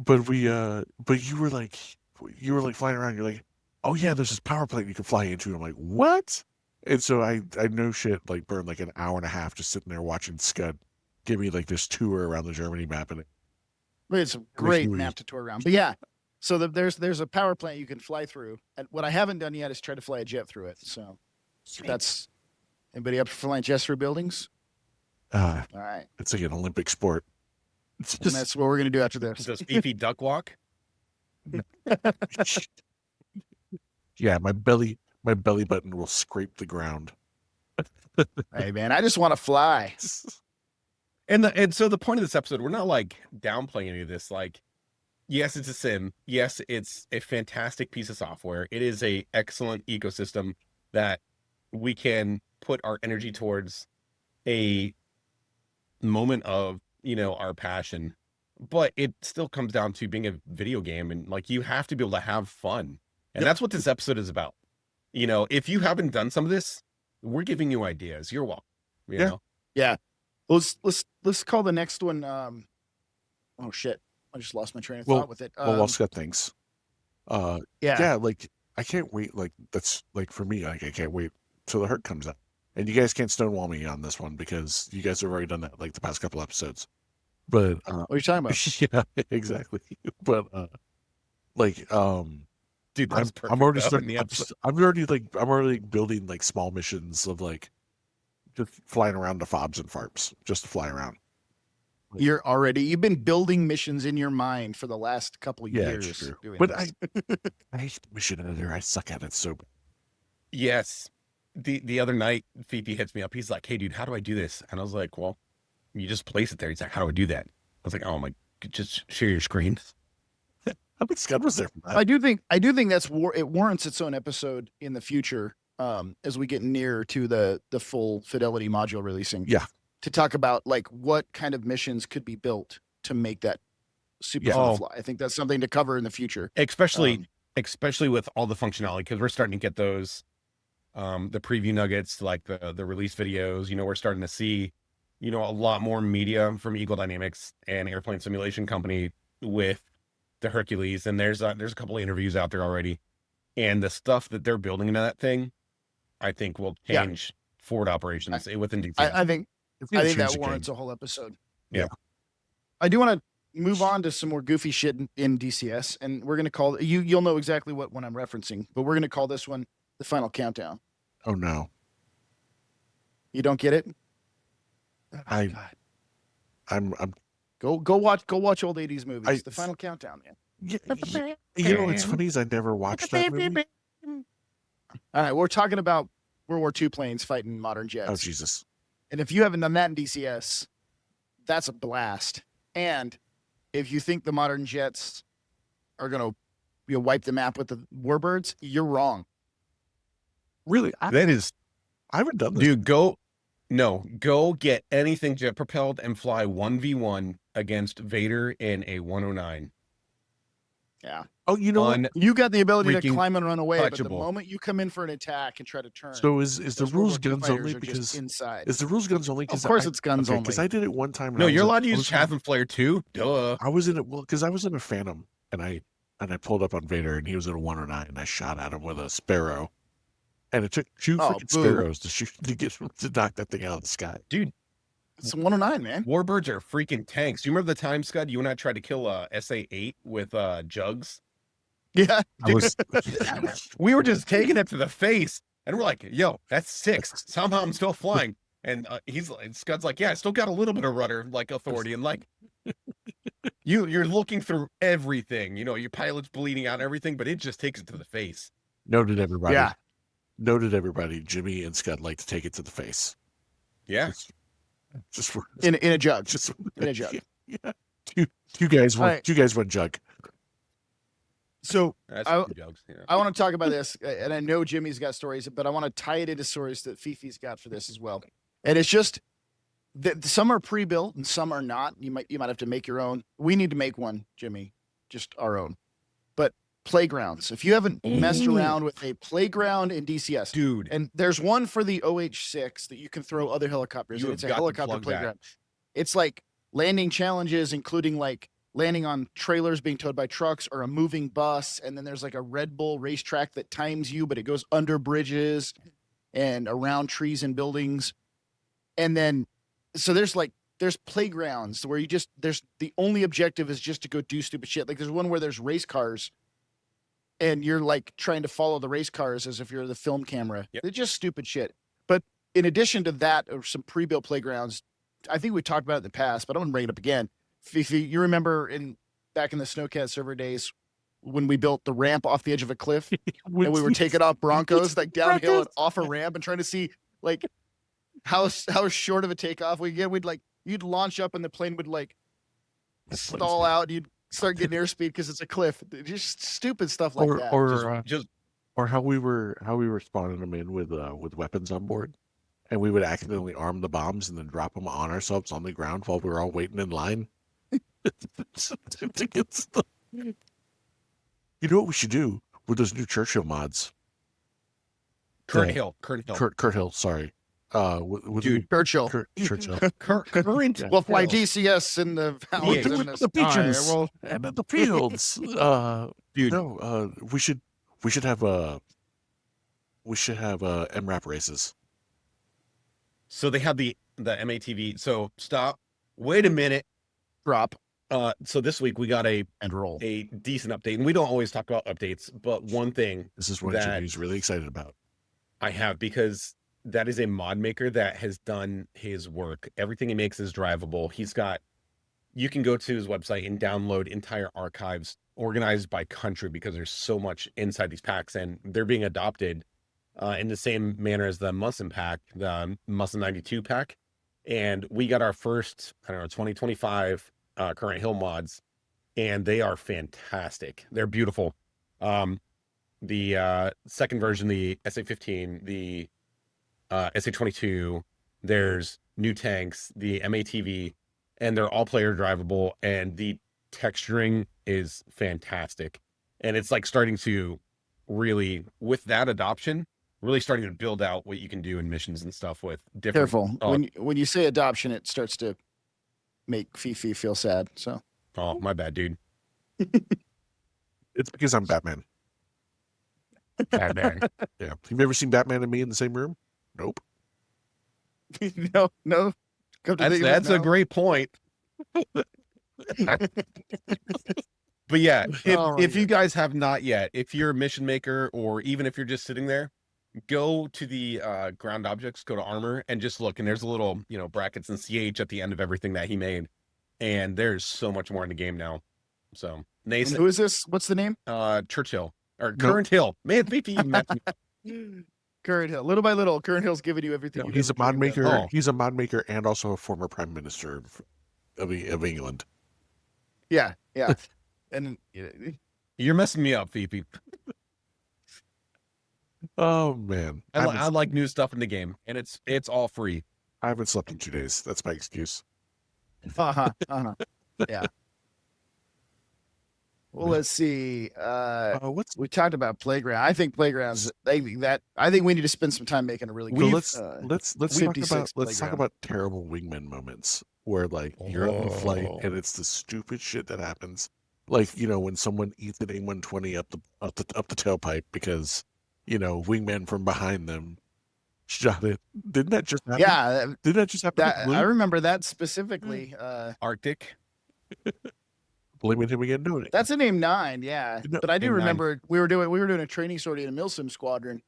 S1: but you were like flying around. You're like, oh yeah, there's this power plant you can fly into. I'm like, what? And so I no shit like burned like an hour and a half just sitting there watching Scud give me like this tour around the Germany map, and
S2: It's a great map to tour around. But yeah, so there's a power plant you can fly through. And what I haven't done yet is try to fly a jet through it. So that's anybody up for flying jets through buildings? All right.
S1: It's like an Olympic sport. It's
S2: And that's what we're gonna do after this.
S3: Does Fifi duck walk?
S1: Yeah, my belly button will scrape the ground.
S2: Hey man, I just want to fly.
S3: And so the point of this episode, we're not like downplaying any of this. Like, yes, it's a sim. Yes, it's a fantastic piece of software. It is a excellent ecosystem that we can put our energy towards a moment of, our passion. But it still comes down to being a video game, and like you have to be able to have fun. And that's what this episode is about. If you haven't done some of this, we're giving you ideas. You're welcome. You know?
S2: Yeah. Let's call the next one. Oh shit! I just lost my train of thought with it.
S1: Well, Scott thinks.
S2: Yeah.
S1: Like I can't wait. Like that's like for me. Like I can't wait till the Herc comes out. And you guys can't stonewall me on this one because you guys have already done that like the past couple episodes. But
S2: what are you talking about?
S1: yeah, exactly. But
S3: dude, that's perfect.
S1: I'm already starting. I'm already building like small missions of like just flying around to fobs and farps, just to fly around.
S2: You've been building missions in your mind for the last couple of years.
S1: True. But I hate the mission editor. I suck at it so bad.
S3: Yes. The other night, Fifi hits me up. He's like, hey dude, how do I do this? And I was like, well, you just place it there. He's like, how do I do that? I was like, oh my, just share your screen.
S1: I think Scud was there for that.
S2: I do think it warrants its own episode in the future, as we get nearer to the full fidelity module releasing.
S1: Yeah.
S2: To talk about like what kind of missions could be built to make that super fun fly. I think that's something to cover in the future.
S3: Especially with all the functionality, because we're starting to get those the preview nuggets, like the release videos. We're starting to see, a lot more media from Eagle Dynamics and Airplane Simulation Company with the Hercules, and there's a couple of interviews out there already, and the stuff that they're building into that thing, I think will change forward operations within DCS.
S2: I think that warrants a whole episode.
S3: Yeah.
S2: I do want to move on to some more goofy shit in DCS, and we're gonna call you'll know exactly what one I'm referencing, but we're gonna call this one the Final Countdown.
S1: Oh no.
S2: You don't get it?
S1: I'm
S2: Go watch old 80s movies. The Final Countdown, man.
S1: What's funny is I never watched that movie.
S2: All right, we're talking about World War II planes fighting modern jets.
S1: Oh Jesus.
S2: And if you haven't done that in DCS, that's a blast. And if you think the modern jets are going to wipe the map with the warbirds, you're wrong.
S1: Really? I haven't done this.
S3: Dude, go get anything jet propelled and fly 1v1 against Vader in a 109.
S2: Yeah.
S1: Oh, you know what?
S2: You got the ability to climb and run away, but the
S3: touchable.
S2: moment you come in for an attack and try to turn.
S1: So is the rules guns only because
S2: inside?
S1: Is the rules guns only?
S2: Of course, it's guns only.
S1: Because I did it one time.
S3: No, you're allowed to use chaff and flare too. Duh.
S1: I was in it because I was in a Phantom and I pulled up on Vader and he was in a 109 and I shot at him with a Sparrow, and it took two freaking Sparrows to knock that thing out of the sky.
S3: Dude,
S2: it's a 109, man.
S3: Warbirds are freaking tanks. Do you remember the time, Scud, you and I tried to kill SA-8 with Jugs?
S2: Yeah.
S3: We were just taking it to the face, and we're like, yo, that's 6. Somehow I'm still flying. And Scud's like, yeah, I still got a little bit of rudder, like, authority. And like, you're looking through everything. Your pilot's bleeding out and everything, but it just takes it to the face.
S1: Noted, everybody.
S2: Yeah.
S1: Noted, everybody. Jimmy and Scud like to take it to the face.
S3: Yeah.
S2: Just in a jug.
S1: Just
S2: in a jug.
S1: Yeah. Two guys, one jug.
S2: So
S3: That's
S2: I,
S3: two jokes. Yeah.
S2: I want to talk about this, and I know Jimmy's got stories, but I want to tie it into stories that Fifi's got for this as well. And it's just that some are pre-built and some are not. You might have to make your own. We need to make one, Jimmy, just our own. But playgrounds. If you haven't messed around with a playground in DCS,
S3: Dude,
S2: and there's one for the OH-6 that you can throw other helicopters.
S3: You
S2: And
S3: have
S2: it's a
S3: got to
S2: helicopter
S3: plug that.
S2: playground. It's like landing challenges, including like landing on trailers being towed by trucks or a moving bus. And then there's like a Red Bull racetrack that times you, but it goes under bridges and around trees and buildings. And then, so there's playgrounds where there's the only objective is just to go do stupid shit. Like there's one where there's race cars and you're like trying to follow the race cars as if you're the film camera.
S3: Yep.
S2: They're just stupid shit. But in addition to that, or some pre-built playgrounds, I think we talked about it in the past, but I want to bring it up again. Fifi, you remember back in the Snowcat server days when we built the ramp off the edge of a cliff and we were taking off Broncos like downhill and off a ramp and trying to see like how short of a takeoff we get. You'd launch up and the plane would like stall out. And you'd start getting airspeed because it's a cliff. Just stupid stuff like that.
S1: Or how we were spawning them in with weapons on board, and we would accidentally arm the bombs and then drop them on ourselves on the ground while we were all waiting in line. To get stuff. You know what we should do with those new Churchill mods?
S3: Kurt
S1: Yeah.
S3: Hill.
S1: Kurt Hill, sorry. With
S3: Dude,
S2: Churchill.
S1: Churchill.
S3: Current.
S2: We'll fly
S3: Hill.
S2: DCS in the valleys
S3: Yeah,
S2: and
S1: the beaches
S2: sky. Well,
S1: and in the fields.
S3: Dude,
S1: No, we should have MRAP races.
S3: so they have the MATV. So stop. Wait a minute.
S2: drop
S3: So this week we got a
S2: and roll.
S3: decent update, and we don't always talk about updates, but one thing
S1: This is what Jimmy's really excited about.
S3: I have, because that is a mod maker that has done his work. Everything he makes is drivable. You can go to his website and download entire archives organized by country, because there's so much inside these packs, and they're being adopted in the same manner as the MilSim pack, the MilSim 92 pack. And we got our first, 2025 current hill mods, and they are fantastic. They're beautiful. The second version, the SA-15, the SA-22, there's new tanks, the MATV, and they're all player drivable, and the texturing is fantastic. And it's like starting to really, with that adoption, really starting to build out what you can do in missions and stuff with different.
S2: Careful. When you say adoption, it starts to make Fifi feel sad. So
S3: Oh, my bad, dude.
S1: It's because I'm Batman.
S3: Batman.
S1: Yeah. Have you ever seen Batman and me in the same room? Nope.
S2: no. Come to think of it,
S3: That's a
S2: no.
S3: great point. But yeah, if you guys have not yet, if you're a mission maker, or even if you're just sitting there, go to the ground objects, go to armor, and just look. And there's a little, brackets and CH at the end of everything that he made. And there's so much more in the game now. So
S2: And
S3: Nathan,
S2: who is this? What's the name?
S3: Churchill or Current Hill, man, Fifi, you met me.
S2: Current Hill. Little by little, Current Hill's giving you everything.
S1: No,
S2: you've
S1: he's a
S2: ever
S1: mod
S2: dreamed of.
S1: maker.
S3: Oh.
S1: He's a mod maker and also a former prime minister of England.
S2: Yeah. And
S3: You're messing me up, Fifi.
S1: Oh man,
S3: I like new stuff in the game, and it's all free.
S1: I haven't slept in 2 days. That's my excuse.
S2: Yeah. Well, let's see. We talked about playground. I think playgrounds. I think we need to spend some time making a really good.
S1: Let's talk
S2: 56
S1: talk about terrible wingman moments where like you're up in flight and it's the stupid shit that happens. Like when someone eats an A120 up the tailpipe because wingman from behind them shot it. Didn't that just happen?
S2: Yeah.
S1: Didn't that just happen?
S2: I remember that specifically.
S3: Arctic.
S1: Blaming him again doing it.
S2: That's an AIM-9, yeah.
S1: No,
S2: But I do
S3: AIM-9.
S2: remember we were doing a training sortie in a MilSim squadron.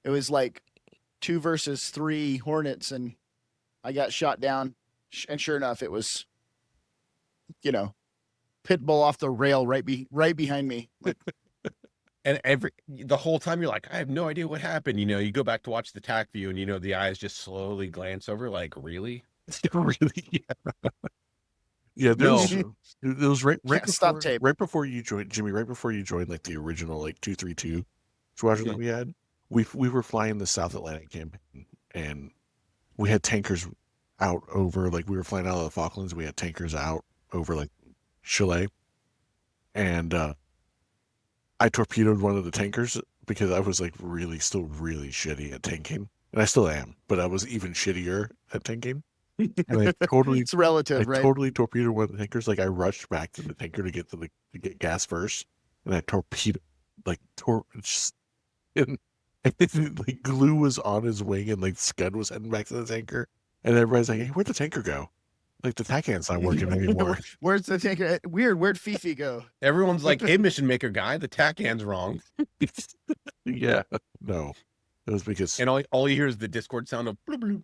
S2: It was like 2 versus 3 Hornets, and I got shot down. And sure enough, it was, Pitbull off the rail right behind me. Like,
S3: And the whole time you're like, I have no idea what happened. You go back to watch the TAC view, and the eyes just slowly glance over, like, really?
S1: Really? Yeah. Yeah,
S3: No.
S1: there was right
S2: Can't stop tape.
S1: right before you joined, Jimmy. Right before you joined, like the original like 232 squadron that we had. We were flying the South Atlantic campaign, and we had tankers out over like we were flying out of the Falklands. We had tankers out over like Chile, and I torpedoed one of the tankers because I was like still really shitty at tanking, and I still am, but I was even shittier at tanking. And I totally,
S2: It's relative, right?
S1: totally torpedoed one of the tankers. Like I rushed back to the tanker to get to get gas first, and I torpedoed and like glue was on his wing, and like Scud was heading back to the tanker, and everybody's like, "Hey, where'd the tanker go? Like the tackhand's not working anymore."
S2: Where's the tanker? Weird. Where'd Fifi go?
S3: Everyone's like, "Hey, mission maker guy, the tack hand's wrong."
S1: Yeah, no, it was because
S3: And all you hear is the Discord sound of bloop,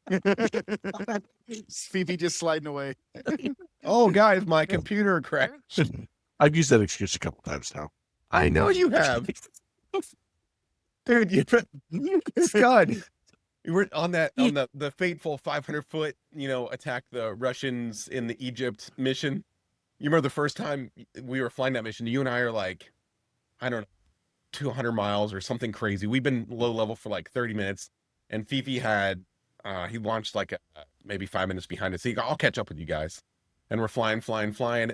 S3: bloop.
S2: Fifi just sliding away.
S3: Oh, guys, my computer crashed.
S1: I've used that excuse a couple times now.
S3: I know you have. Dude, Scud. You were on the fateful 500-foot, attack the Russians in the Egypt mission. You remember the first time we were flying that mission, you and I are like, I don't know, 200 miles or something crazy. We've been low level for like 30 minutes, and Fifi had he launched like maybe 5 minutes behind us. He goes, I'll catch up with you guys. And we're flying,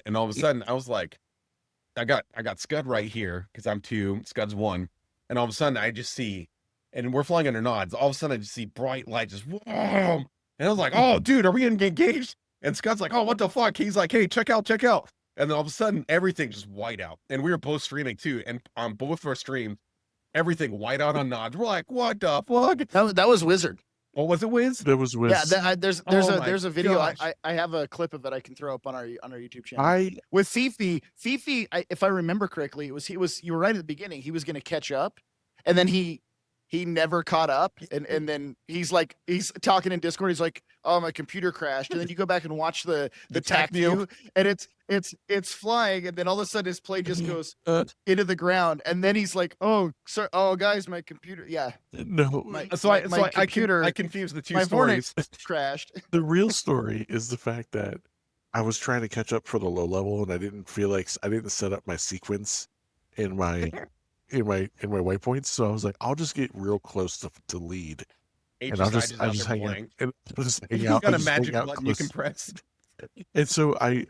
S3: and all of a sudden I was like, I got Scud right here because I'm 2, Scud's 1, and all of a sudden I just see, and we're flying under nods. All of a sudden I just see bright light, just whoa, and I was like, oh, dude, are we gonna get engaged? And Scud's like, oh, what the fuck? He's like, hey, check out. And then all of a sudden everything just white out, and we were both streaming too, and on both of our streams, everything white out on nods. We're like, what the fuck?
S2: That was Wizard.
S3: What was it, Wiz?
S1: There was Wiz.
S2: Yeah, there's a video.
S3: gosh.
S2: I have a clip of it I can throw up on our YouTube channel. With Fifi, if I remember correctly, you were right at the beginning. He was going to catch up, and then he never caught up, and then he's talking in Discord. He's like, "Oh, my computer crashed," and then you go back and watch the TAC view, and it's flying, and then all of a sudden his plane just goes into the ground, and then he's like, "Oh, sorry, oh guys, my computer, yeah,
S1: no."
S3: I confused the two
S2: my
S3: stories.
S2: crashed."
S1: The real story is the fact that I was trying to catch up for the low level, and I didn't feel like I didn't set up my sequence in my waypoints, so I was like, I'll just get real close to lead, and I'll just hang out. And I'll just hang out.
S3: You got a
S1: just
S3: magic
S1: hang out
S3: button you
S1: close.
S3: can press.
S1: And so I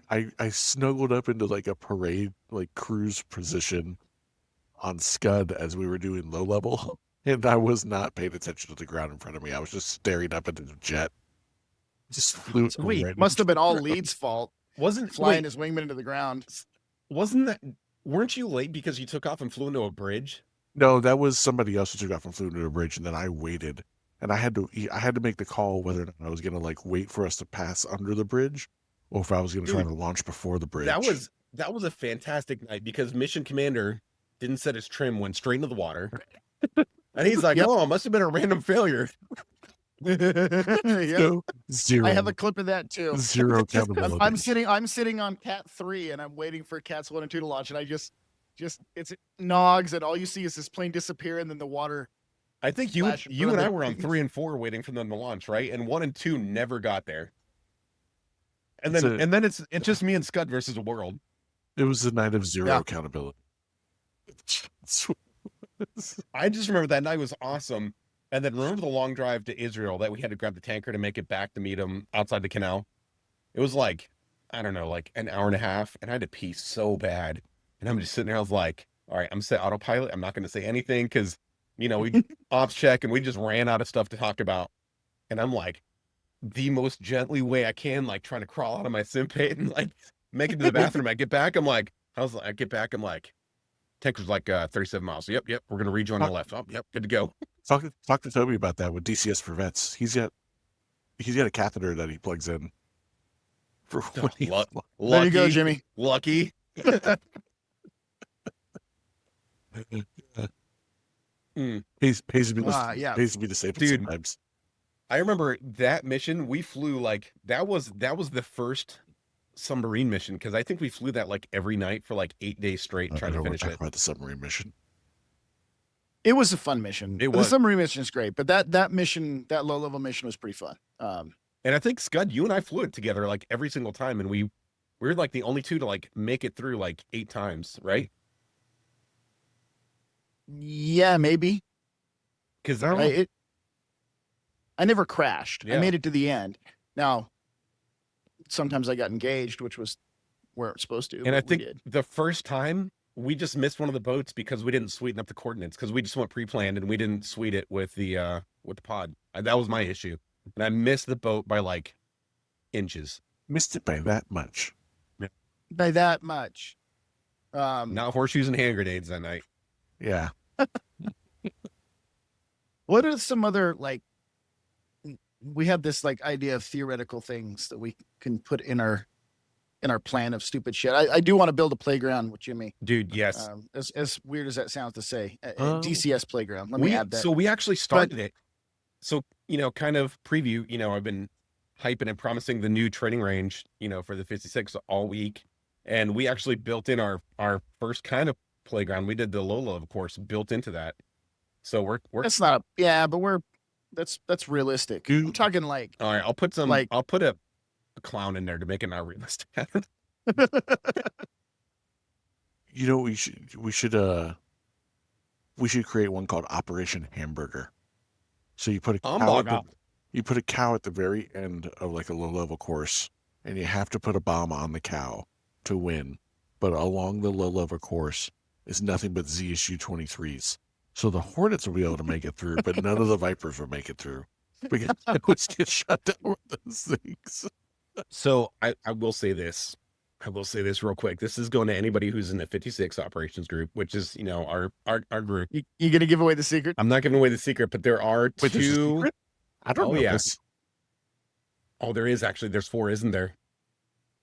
S1: snuggled up into like a parade, like cruise position on Scud as we were doing low level, and I was not paying attention to the ground in front of me. I was just staring up at the jet. Just flew.
S2: Sweet. Must have been all Lead's fault.
S3: Wasn't
S2: Flying his wingman into the ground.
S3: Weren't you late because you took off and flew into a bridge?
S1: No, that was somebody else who took off and flew into a bridge, and then I waited, and I had to make the call whether or not I was gonna like wait for us to pass under the bridge, or if I was gonna try to launch before the bridge.
S3: That was a fantastic night because Mission Commander didn't set his trim, went straight into the water, and he's like, "Oh, it must have been a random failure."
S1: So, zero.
S2: I have a clip of that too.
S1: Zero accountability.
S2: I'm sitting on Cat 3 and I'm waiting for Cats 1 and 2 to launch, and I just it's nogs, and all you see is this plane disappear, and then the water.
S3: I think you and I were on 3 and 4 waiting for them to launch, right? And 1 and 2 never got there. And then it's just me and Scud versus the world.
S1: It was the night of zero accountability.
S3: I just remember that night was awesome. And then remember the long drive to Israel that we had to grab the tanker to make it back to meet him outside the canal? It was like, I don't know, like an hour and a half, and I had to pee so bad. And I'm just sitting there, I was like, all right, I'm set autopilot. I'm not going to say anything because, we ops check and we just ran out of stuff to talk about. And I'm like, the most gently way I can, like trying to crawl out of my sim pit and like make it to the bathroom. I get back, I'm like, tanker's like 37 miles. So, yep, we're going to rejoin on the left. Oh, yep, good to go.
S1: Talk to Toby about that with DCS for vets. He's got a catheter that he plugs in. For
S2: there you go, Jimmy.
S3: Lucky.
S1: Pays to be the safest
S3: Dude,
S1: sometimes.
S3: I remember that mission. We flew like that was the first submarine mission because I think we flew that like every night for like 8 days straight trying to finish it.
S1: About the submarine mission.
S2: It was a fun mission.
S3: It was.
S2: The submarine mission is great, but that mission, that low level mission, was pretty fun.
S3: And I think Scud, you and I flew it together like every single time, and we were like the only two to like make it through like 8 times, right?
S2: Yeah, maybe.
S3: Because
S2: I never crashed. I
S3: Yeah.
S2: made it to the end. Now, sometimes I got engaged, which was where it's supposed to.
S3: and I
S2: but we
S3: think
S2: did.
S3: the first time we just missed one of the boats because we didn't sweeten up the coordinates because we just went pre-planned and we didn't sweet it with the pod. That was my issue, and I missed the boat by like inches.
S1: Missed it by that much.
S2: By that much.
S3: Not horseshoes and hand grenades that night.
S1: Yeah.
S2: What are some other like? We have this like idea of theoretical things that we can put in our plan of stupid shit. I do want to build a playground with Jimmy.
S3: Dude, yes.
S2: As weird as that sounds to say, a DCS playground. Let
S3: we
S2: me add that.
S3: So we actually started it. So, kind of preview, I've been hyping and promising the new training range, for the 56 all week. And we actually built in our first kind of playground. We did the Lola, of course, built into that. So we're
S2: That's not but that's realistic. I'm talking like
S3: all right, I'll put a clown in there to make it not realistic.
S1: We should create one called Operation Hamburger. So you put a cow at the very end of like a low level course, and you have to put a bomb on the cow to win. But along the low level course is nothing but ZSU 23s. So the Hornets will be able to make it through, but none of the Vipers will make it through because they always get shut down with those things.
S3: So I will say this. Real quick. This is going to anybody who's in the 56 operations group, which is, our group.
S2: You gonna give away the secret?
S3: I'm not giving away the secret, but there are
S1: Wait, there's a
S3: two.
S1: secret? I don't know this.
S3: Oh, there is actually. There's 4, isn't there?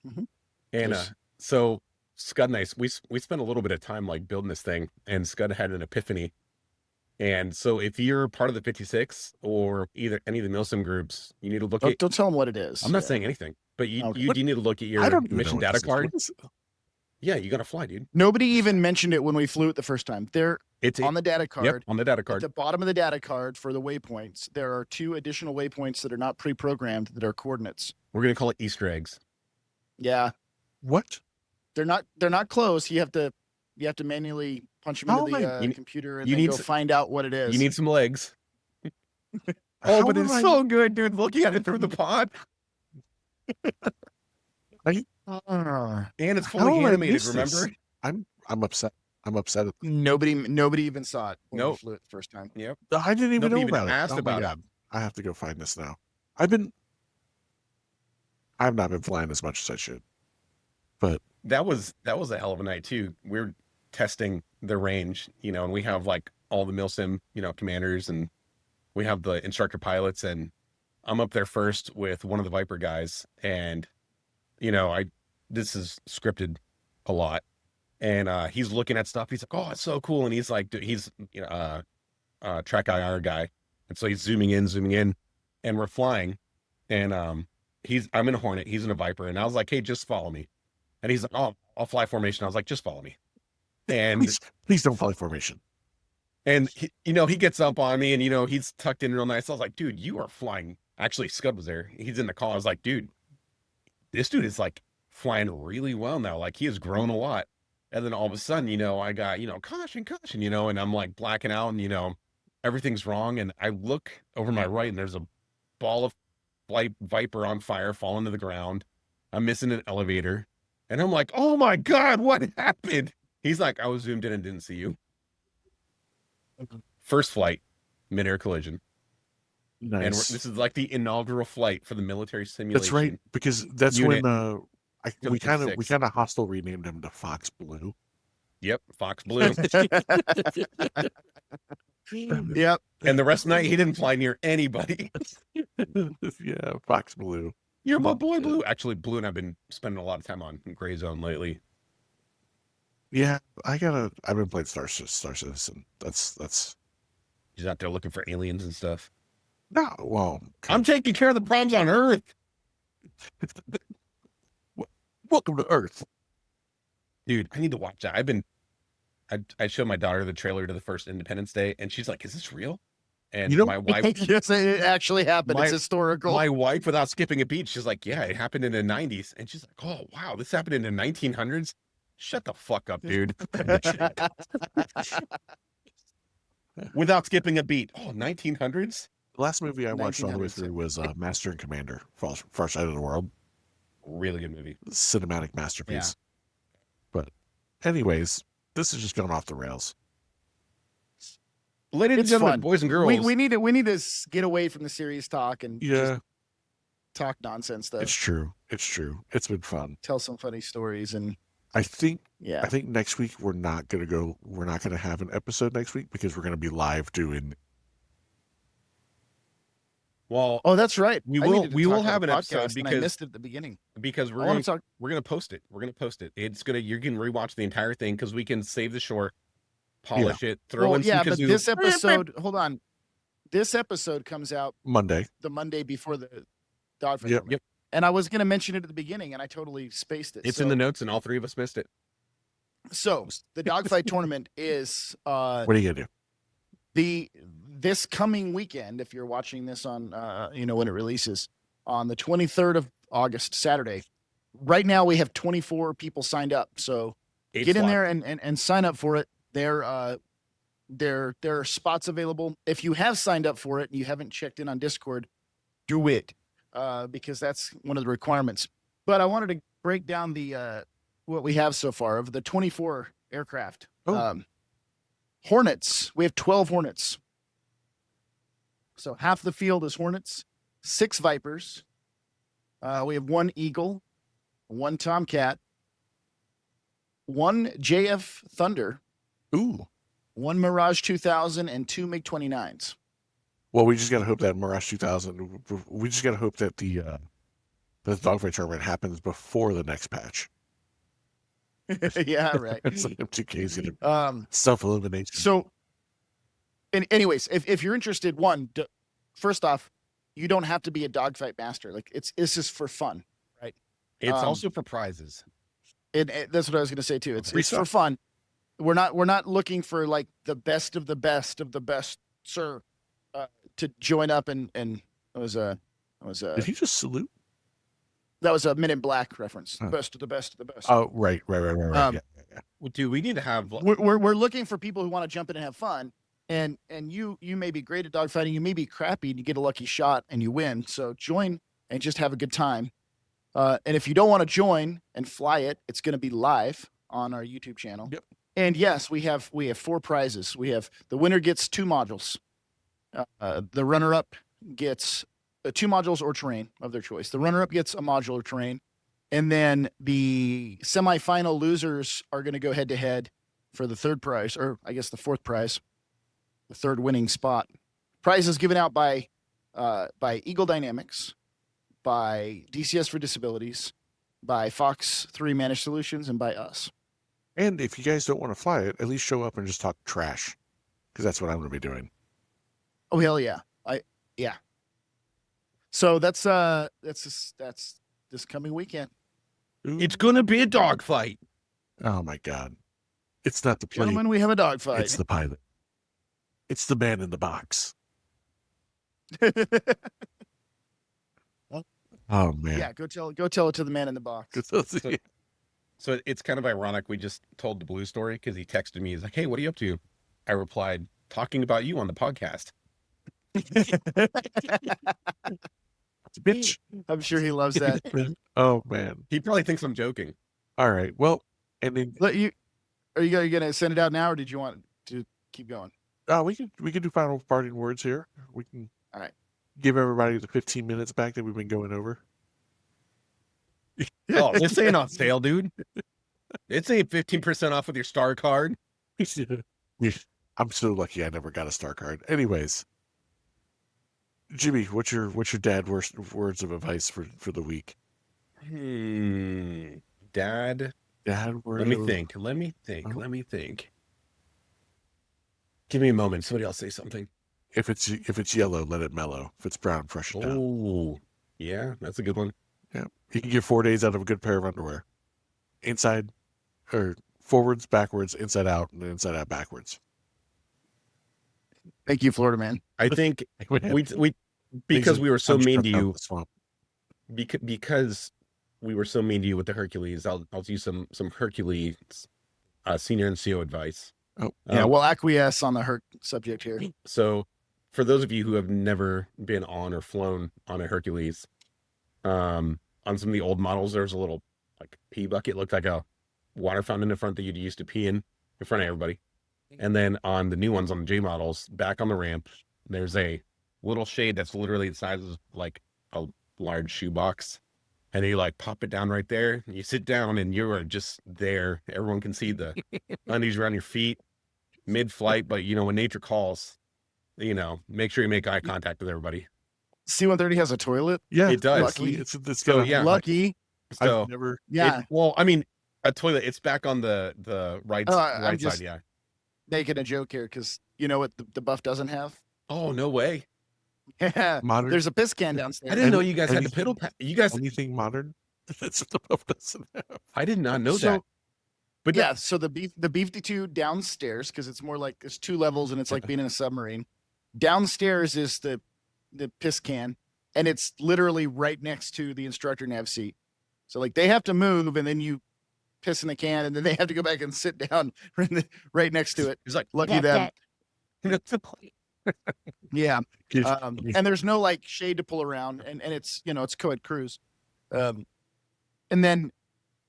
S2: Mm-hmm.
S3: And so Scud and I, we spent a little bit of time like building this thing, and Scud had an epiphany. And so if you're part of the 56 or either any of the MilSim groups, you need to look at.
S2: Don't tell them what it is.
S3: I'm not saying anything, but you
S2: Okay.
S3: you need to look at your mission data card. Yeah, you got to fly, dude.
S2: Nobody even mentioned it when we flew it the first time. It's on the data card.
S3: Yep, on the data card.
S2: At the bottom of the data card for the waypoints, there are 2 additional waypoints that are not pre-programmed that are coordinates.
S3: We're gonna call it Easter eggs.
S2: Yeah.
S1: What?
S2: They're not close. You have to manually punch them into the computer and then go find out what it is.
S3: You need some legs.
S1: How
S3: but it's so good, dude. Looking at it through the pod. And it's fully animated, remember?
S1: I'm upset. I'm upset.
S2: Nobody even saw it when we flew it the first time.
S3: Yep.
S1: I didn't even know about
S3: asked
S1: it.
S3: about it.
S1: I have to go find this now. I've not been flying as much as I should. But
S3: that was a hell of a night too. We're testing the range, and we have like all the MilSim, commanders, and we have the instructor pilots, and I'm up there first with one of the Viper guys, and this is scripted a lot, and he's looking at stuff. He's like, "Oh, it's so cool," and he's like, he's track IR guy, and so he's zooming in, and we're flying, and I'm in a Hornet, he's in a Viper, and I was like, "Hey, just follow me," and he's like, "Oh, I'll fly formation." I was like, "Just follow me," and
S1: please don't fly formation.
S3: And he gets up on me, and he's tucked in real nice. I was like, "Dude, you are flying." Actually, Scud was there. He's in the call. I was like, "Dude, this dude is like flying really well now. Like he has grown a lot." And then all of a sudden, I got, caution, and I'm like blacking out, and everything's wrong. And I look over my right, and there's a ball of Viper on fire falling to the ground. I'm missing an elevator, and I'm like, "Oh my God, what happened?" He's like, "I was zoomed in and didn't see you." First flight, mid-air collision.
S1: Nice.
S3: And this is like the inaugural flight for the military simulation.
S1: That's right, because that's
S3: unit
S1: when we kind of
S3: 56.
S1: hostile renamed him to Fox Blue.
S3: Yep, Fox Blue.
S2: Yep.
S3: And the rest of the night, he didn't fly near anybody.
S1: Yeah, Fox Blue.
S3: You're my boy, Blue. Actually, Blue and I've been spending a lot of time on Gray Zone lately.
S1: Yeah, I've been playing Star Citizen. That's.
S3: He's out there looking for aliens and stuff.
S1: No, well,
S3: I'm taking care of the problems on Earth.
S1: Welcome to Earth,
S3: dude. I need to watch that. I showed my daughter the trailer to the first Independence Day, and she's like, "Is this real?" And
S1: You know-
S3: my wife,
S2: Yes, it actually happened. It's historical.
S3: my wife, without skipping a beat, she's like, "Yeah, it happened in the '90s," and she's like, "Oh wow, this happened in the 1900s." Shut the fuck up, dude. Without skipping a beat. Oh, 1900s?
S1: The last movie I watched all the way
S2: 1900s,
S1: through was Master and Commander, Far Side of the World.
S3: Really good movie.
S1: Cinematic masterpiece. But anyways, this is just going off the rails.
S3: Ladies and
S2: It's
S3: gentlemen,
S2: fun.
S3: boys and girls.
S2: We need to get away from the serious talk and
S1: Yeah,
S2: just talk nonsense
S1: it's
S2: stuff.
S1: true. It's true. It's been fun.
S2: Tell some funny stories and
S1: I think
S2: yeah.
S1: I think next week we're not gonna have an episode next week because we're gonna be live doing.
S3: Well,
S2: Oh, that's right.
S3: we
S2: I
S3: will-
S2: needed to
S3: we
S2: talk
S3: will
S2: on
S3: have
S2: the
S3: an episode
S2: podcast, and I
S3: because-
S2: missed it at the beginning.
S3: because
S2: I
S3: we're
S2: want
S3: going
S2: to talk.
S3: we're gonna post it. We're gonna post it. It's gonna you can rewatch the entire thing because we can save the short, polish it, throw
S2: Well,
S3: in
S2: yeah,
S3: some
S2: but
S3: kazoo.
S2: this episode, hold on. This episode comes out
S1: Monday.
S2: the Monday before the dogfight.
S1: Yep.
S2: tournament.
S3: Yep.
S2: And I was going to mention it at the beginning, and I totally spaced it.
S3: It's
S2: so,
S3: in the notes, and all three of us missed it.
S2: So the dogfight tournament is
S1: What are you gonna do?
S2: this coming weekend. If you're watching this on when it releases on the 23rd of August, Saturday. Right now we have 24 people signed up. So get in there and sign up for it. There are spots available. If you have signed up for it and you haven't checked in on Discord, do it because that's one of the requirements. But I wanted to break down the what we have so far of the 24 aircraft.
S1: Oh.
S2: Hornets. We have 12 Hornets. So half the field is Hornets, 6 Vipers. We have 1 Eagle, 1 Tomcat, 1 JF Thunder,
S1: Ooh.
S2: 1 Mirage 2000, and 2 MiG-29s.
S1: Well, we just gotta hope that Mirage 2000. We just gotta hope that the dogfight tournament happens before the next patch.
S2: Yeah, right.
S1: It's like M2K's gonna self-elimination.
S2: So, anyways, if you're interested, first off, you don't have to be a dogfight master. Like it's just for fun, right?
S3: It's
S2: Um,
S3: also for prizes.
S2: That's what I was going to say too. It's
S1: Free
S2: for
S1: stuff.
S2: fun. We're not looking for like the best of the best of the best, sir, to join up and it was a
S1: Did he just salute?
S2: that was a Men in Black reference.
S1: Oh.
S2: Best of the best of the best.
S1: Oh, right.
S2: Um,
S1: Yeah.
S3: Dude, we need to have
S2: We're looking for people who want to jump in and have fun. And you may be great at dogfighting, you may be crappy, and you get a lucky shot and you win. So join and just have a good time. And if you don't want to join and fly it, it's going to be live on our YouTube channel.
S1: Yep.
S2: And yes, we have 4 prizes. We have the winner gets 2 modules. The runner-up gets 2 modules or terrain of their choice. The runner-up gets a module or terrain. And then the semifinal losers are going to go head-to-head for the 3rd prize, or I guess the 4th prize, the 3rd winning spot. Prize is given out by Eagle Dynamics, by DCS for Disabilities, by Fox 3 Managed Solutions, and by us.
S1: And if you guys don't want to fly it, at least show up and just talk trash, because that's what I'm going to be doing.
S2: Oh hell yeah! Yeah. So that's this coming weekend.
S1: Ooh.
S3: It's gonna be a dogfight.
S1: Oh my God! It's not the plane.
S2: Gentlemen, we have a dogfight.
S1: It's the pilot. It's the man in the box. Oh man!
S2: Yeah, go tell it to the man in the box.
S3: So it's kind of ironic. We just told the Blue story because he texted me. He's like, "Hey, what are you up to?" I replied, "Talking about you on the podcast."
S1: Bitch.
S2: I'm sure he loves that.
S1: Oh man!
S3: He probably thinks I'm joking.
S1: All right. Well, and then
S2: Are you gonna send it out now, or did you want to keep going?
S1: we can do final parting words here. We can.
S2: All right.
S1: Give everybody the 15 minutes back that we've been going over.
S3: Oh, this ain't on sale, dude. It's ain't 15% off with your star card.
S1: I'm so lucky I never got a star card. Anyways, Jimmy, what's your dad words of advice for the week?
S3: Dad.
S1: Dad,
S3: Let me think. Let me think. Give me a moment. Somebody else say something.
S1: If it's yellow, let it mellow. If it's brown, fresh it down.
S3: Oh, yeah, that's a good one.
S1: Yeah, you can get 4 days out of a good pair of underwear. Inside, or forwards, backwards, inside out, and then inside out backwards.
S2: Thank you, Florida man.
S3: I think
S1: had
S3: we because we were so mean to you.
S1: The swamp.
S3: Because we were so mean to you with the Hercules, I'll use some Hercules senior NCO advice.
S1: Oh,
S2: yeah, we'll acquiesce on the Herc subject here.
S3: So, for those of you who have never been on or flown on a Hercules, on some of the old models, there's a little like pee bucket, looked like a water fountain in front that you'd used to pee in front of everybody. And then on the new ones, on the J models, back on the ramp, there's a little shade that's literally the size of like a large shoebox. And you like pop it down right there. You sit down and you are just there. Everyone can see the undies around your feet mid-flight. But, you know, when nature calls, you know, make sure you make eye contact with everybody.
S2: C-130 has a toilet?
S1: Yeah,
S3: It does.
S2: Lucky.
S1: It's
S3: So, yeah.
S2: Lucky.
S3: So,
S1: I've never.
S2: Yeah.
S3: well, I mean, a toilet, it's back on the right, right side, yeah.
S2: Making a joke here because you know what the buff doesn't have?
S3: Oh, no way.
S2: Yeah.
S1: Modern.
S2: There's a piss can downstairs.
S3: I didn't know you guys had the piddle. You guys,
S1: Anything modern? That's what the buff doesn't have.
S3: I did not know
S2: So-
S3: that. But
S2: yeah, so the B-52 downstairs, because it's more like there's 2 levels and it's like being in a submarine. Downstairs is the piss can, and it's literally right next to the instructor nav seat. So like they have to move, and then you piss in the can, and then they have to go back and sit down right next to it.
S3: It's like,
S2: Lucky them. Yeah.
S1: Gives-
S2: And there's no like shade to pull around, and it's, you know, it's co-ed cruise. And then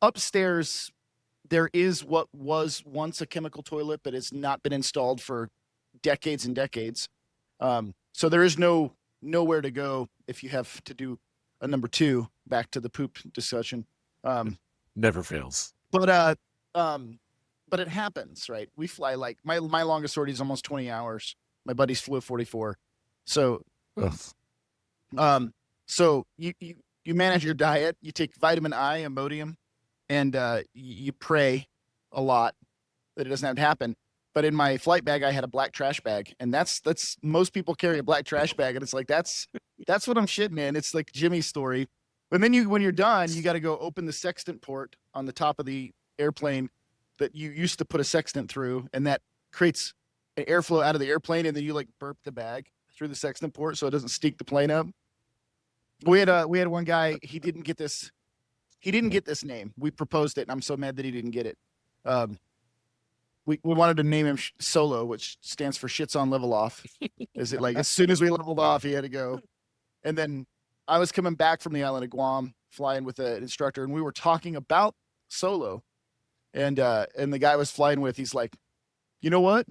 S2: upstairs there is what was once a chemical toilet, but it's not been installed for decades and decades. So there is nowhere to go if you have to do a number 2, back to the poop discussion.
S1: Never fails.
S2: But it happens, right? We fly like my longest sortie is almost 20 hours. My buddies flew 44. So,
S1: Ugh.
S2: so you manage your diet, you take vitamin I, Imodium, and you pray a lot that it doesn't have to happen. But in my flight bag, I had a black trash bag, and that's most people carry a black trash bag, and it's like that's what I'm shitting in. It's like Jimmy's story. And then when you're done, you got to go open the sextant port on the top of the airplane that you used to put a sextant through, and that creates an airflow out of the airplane, and then you like burp the bag through the sextant port so it doesn't stink the plane up. We had one guy, he didn't get this name. We proposed it, and I'm so mad that he didn't get it. We wanted to name him Solo, which stands for shits on level off. Is it like as soon as we leveled off, he had to go. And then I was coming back from the island of Guam, flying with an instructor, and we were talking about Solo. And the guy I was flying with, he's like, you know what?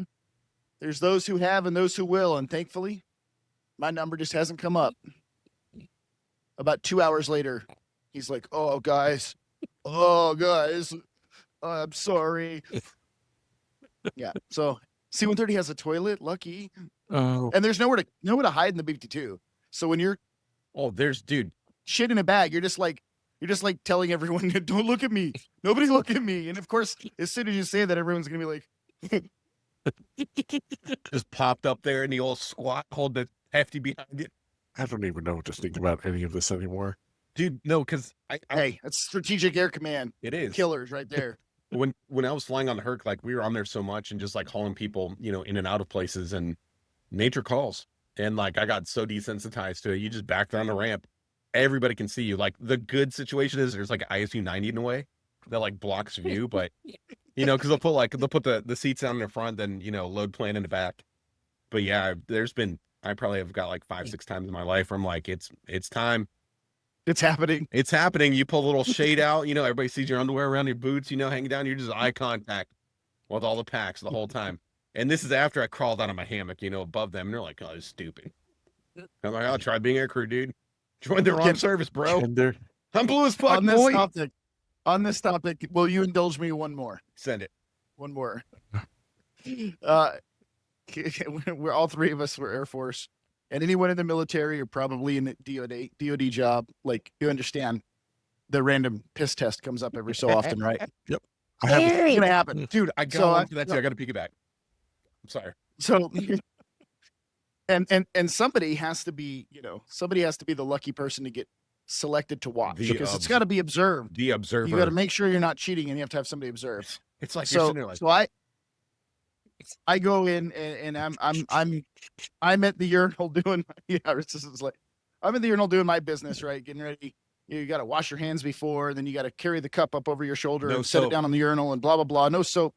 S2: There's those who have and those who will, and thankfully, my number just hasn't come up. About 2 hours later, he's like, oh, guys, I'm sorry. Yeah, so C-130 has a toilet, lucky.
S1: Oh,
S2: And there's nowhere to hide in the B-52. So when you're
S3: dude,
S2: shit in a bag, you're just like telling everyone, don't look at me. Nobody look at me. And of course, as soon as you say that, everyone's going to be like,
S3: just popped up there in the old squat, hold the hefty behind it.
S1: I don't even know what to think about any of this anymore.
S3: Dude, no, because
S2: hey, that's Strategic Air Command.
S3: it is.
S2: Killers right there.
S3: When I was flying on the Herc, like we were on there so much and just like hauling people, you know, in and out of places, and nature calls. And like I got so desensitized to it. You just back down the ramp. Everybody can see you. Like the good situation is there's like an ISU 90 in the way that like blocks view, but you know, because they'll put the seats down in the front, then you know, load plane in the back. But yeah, I probably have got like 5-6 times in my life where I'm like, it's time.
S2: It's happening.
S3: It's happening. You pull a little shade out, you know, everybody sees your underwear around your boots, you know, hanging down. You're just eye contact with all the packs the whole time. And this is after I crawled out of my hammock, you know, above them. And they're like, oh, it's stupid. I'm like, I'll try being aircrew, dude. Join the wrong service, bro.
S1: And they're
S3: I'm blue as fuck,
S2: On this topic, will you indulge me one more?
S3: Send it.
S2: One more. We're all 3 of us were Air Force, and anyone in the military or probably in a DOD job, like you understand, the random piss test comes up every so often, right?
S1: Yep. It's
S2: gonna happen,
S3: dude. I got one for that too. I got to piggyback. I'm sorry.
S2: So, and somebody has to be, the lucky person to get selected to watch, because it's got to be observed.
S3: The observer.
S2: You got to make sure you're not cheating, and you have to have somebody observe.
S3: It's like you're
S2: So,
S3: sitting there like,
S2: so I go in and I'm at the urinal doing I'm at the urinal doing my business, right? Getting ready. You got to wash your hands before, then you got to carry the cup up over your shoulder and set it down on the urinal and blah blah blah. No soap.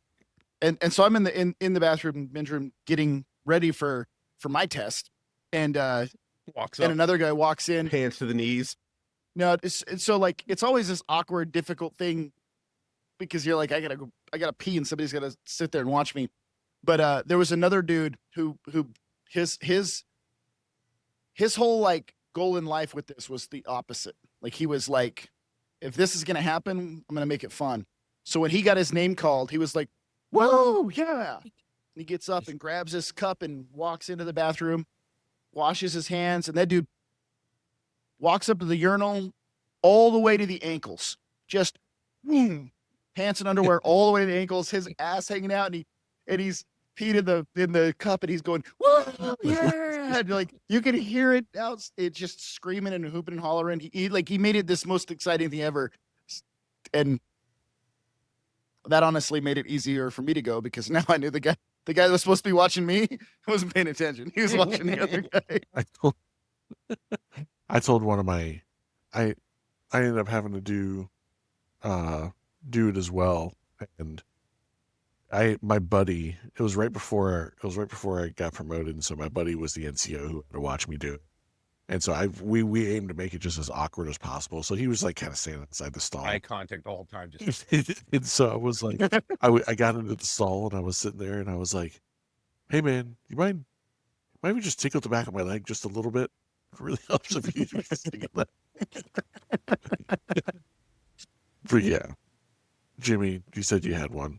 S2: And so I'm in the bathroom, men's room, getting ready for my test. And
S3: walks up,
S2: and another guy walks in,
S3: hands to the knees.
S2: No, it's so like it's always this awkward, difficult thing because you're like, I gotta pee, and somebody's gotta sit there and watch me. But there was another dude who his whole like goal in life with this was the opposite. Like he was like, if this is gonna happen, I'm gonna make it fun. So when he got his name called, he was like, whoa, yeah. He gets up and grabs his cup and walks into the bathroom, washes his hands, and that dude walks up to the urinal all the way to the ankles. Just pants and underwear all the way to the ankles, his ass hanging out, and he's peed in the cup and he's going, whoa, yeah. And like you can hear it out, it's just screaming and hooping and hollering. He made it this most exciting thing ever. And that honestly made it easier for me to go because now I knew the guy that was supposed to be watching me wasn't paying attention. He was watching the other guy.
S1: I told one of my, I ended up having to do it as well, and my buddy, it was right before I got promoted, and so my buddy was the NCO who had to watch me do it, and so we aimed to make it just as awkward as possible. So he was like kind of standing inside the stall,
S3: eye contact the whole time, just
S1: and so I was like, I got into the stall and I was sitting there and I was like, hey man, you mind if we just tickle the back of my leg just a little bit? It really helps if you just tickle that. But yeah, Jimmy, you said you had one.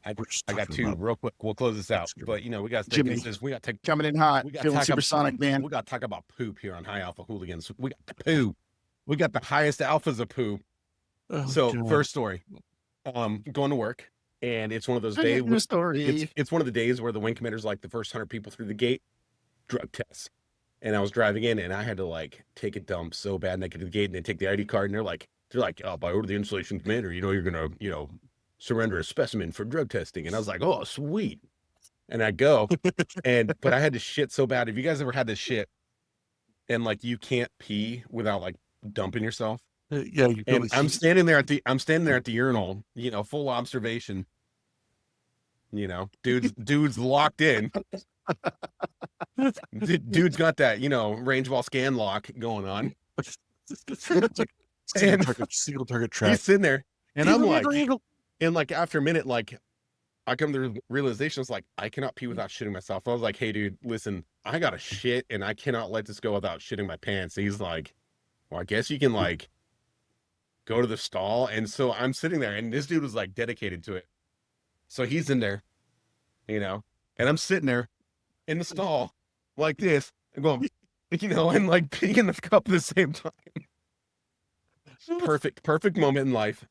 S3: I got two real quick. We'll close this out. But we got
S2: Jimmy,
S3: we got to
S2: coming in hot, feeling supersonic, man.
S3: We got to talk about poop here on High Alpha Hooligans. We got the poo. We got the highest alphas of poo. Oh, so God. First story, going to work, and it's one of those days. It's one of the days where the wing commander's like the first 100 people through the gate, drug tests. And I was driving in, and I had to like take a dump so bad, and I get to the gate, and they take the ID card, and they're like, oh, by order of the installation commander, you're gonna, surrender a specimen for drug testing. And I was like, oh, sweet. And I go, but I had to shit so bad. Have you guys ever had this shit and like you can't pee without like dumping yourself?
S1: Yeah.
S3: And I'm standing there at the urinal, full observation. Dude's locked in. Dude's got that, range wall scan lock going on.
S1: Single target trap.
S3: He's sitting there, and I'm like, and like after a minute, like I come to the realization, it's like I cannot pee without shitting myself. I was like, hey dude, listen, I gotta shit, and I cannot let this go without shitting my pants. And he's like, well, I guess you can like go to the stall. And so I'm sitting there, and this dude was like dedicated to it. So he's in there, and I'm sitting there in the stall like this, and going, and like peeing in the cup at the same time. Perfect moment in life.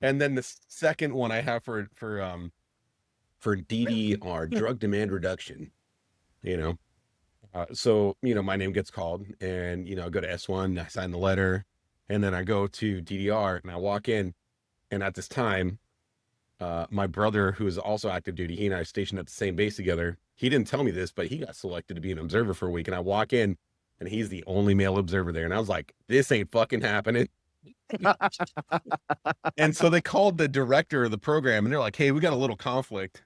S3: And then the second one I have for DDR, drug demand reduction, so my name gets called, and I go to S1, I sign the letter, and then I go to DDR, and I walk in, and at this time, my brother, who is also active duty, he and I are stationed at the same base together. He didn't tell me this, but he got selected to be an observer for a week, and I walk in, and he's the only male observer there, and I was like, this ain't fucking happening. And so they called the director of the program, and they're like, hey, we got a little conflict.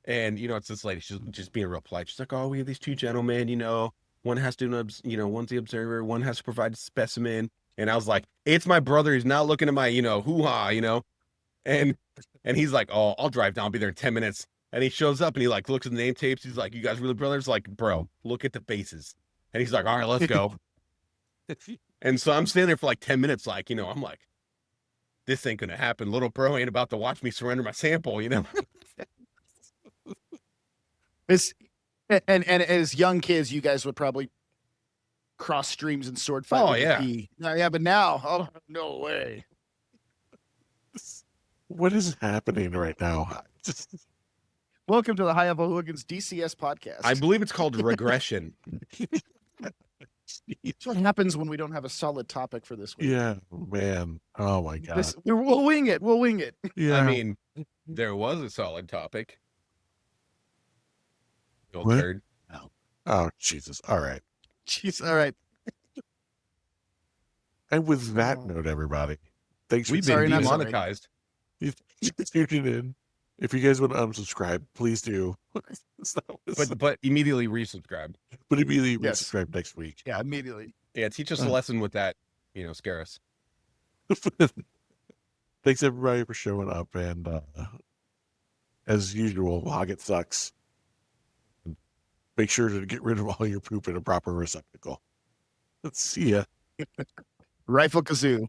S3: And it's this lady, she's just being real polite. She's like, oh, we have these two gentlemen, one has to one's the observer, one has to provide a specimen. And I was like, it's my brother, he's not looking at my hoo-ha, and he's like, oh, I'll drive down, I'll be there in 10 minutes. And he shows up, and he like looks at the name tapes. He's like, you guys really brothers? Like, bro, look at the bases. And he's like, all right, let's go. And so I'm standing there for like 10 minutes, like, I'm like, this ain't gonna happen. Little bro ain't about to watch me surrender my sample,
S2: And as young kids, you guys would probably cross streams and sword fight.
S3: Oh yeah,
S2: yeah. But now, oh no way.
S1: What is happening right now?
S2: Welcome to the High Alpha Hooligans DCS podcast.
S3: I believe it's called regression.
S2: That's what happens when we don't have a solid topic for this week.
S1: Yeah, man. Oh my God.
S2: We'll wing it.
S1: Yeah.
S3: I mean, there was a solid topic. Old
S1: What?
S3: turd.
S1: Oh, Jesus. All right.
S2: Jeez. All right.
S1: And with that note, everybody, thanks
S3: We've
S1: for
S2: Sorry,
S3: been
S2: not sorry.
S3: demonetized.
S1: tuning in. If you guys want to unsubscribe, please do.
S3: But immediately resubscribe.
S1: But immediately
S2: Yes.
S1: resubscribe next week.
S2: Yeah, immediately.
S3: Yeah, teach us a lesson with that, scare us.
S1: Thanks everybody for showing up, and as usual, Hoggett sucks. Make sure to get rid of all your poop in a proper receptacle. Let's see ya.
S2: Rifle kazoo.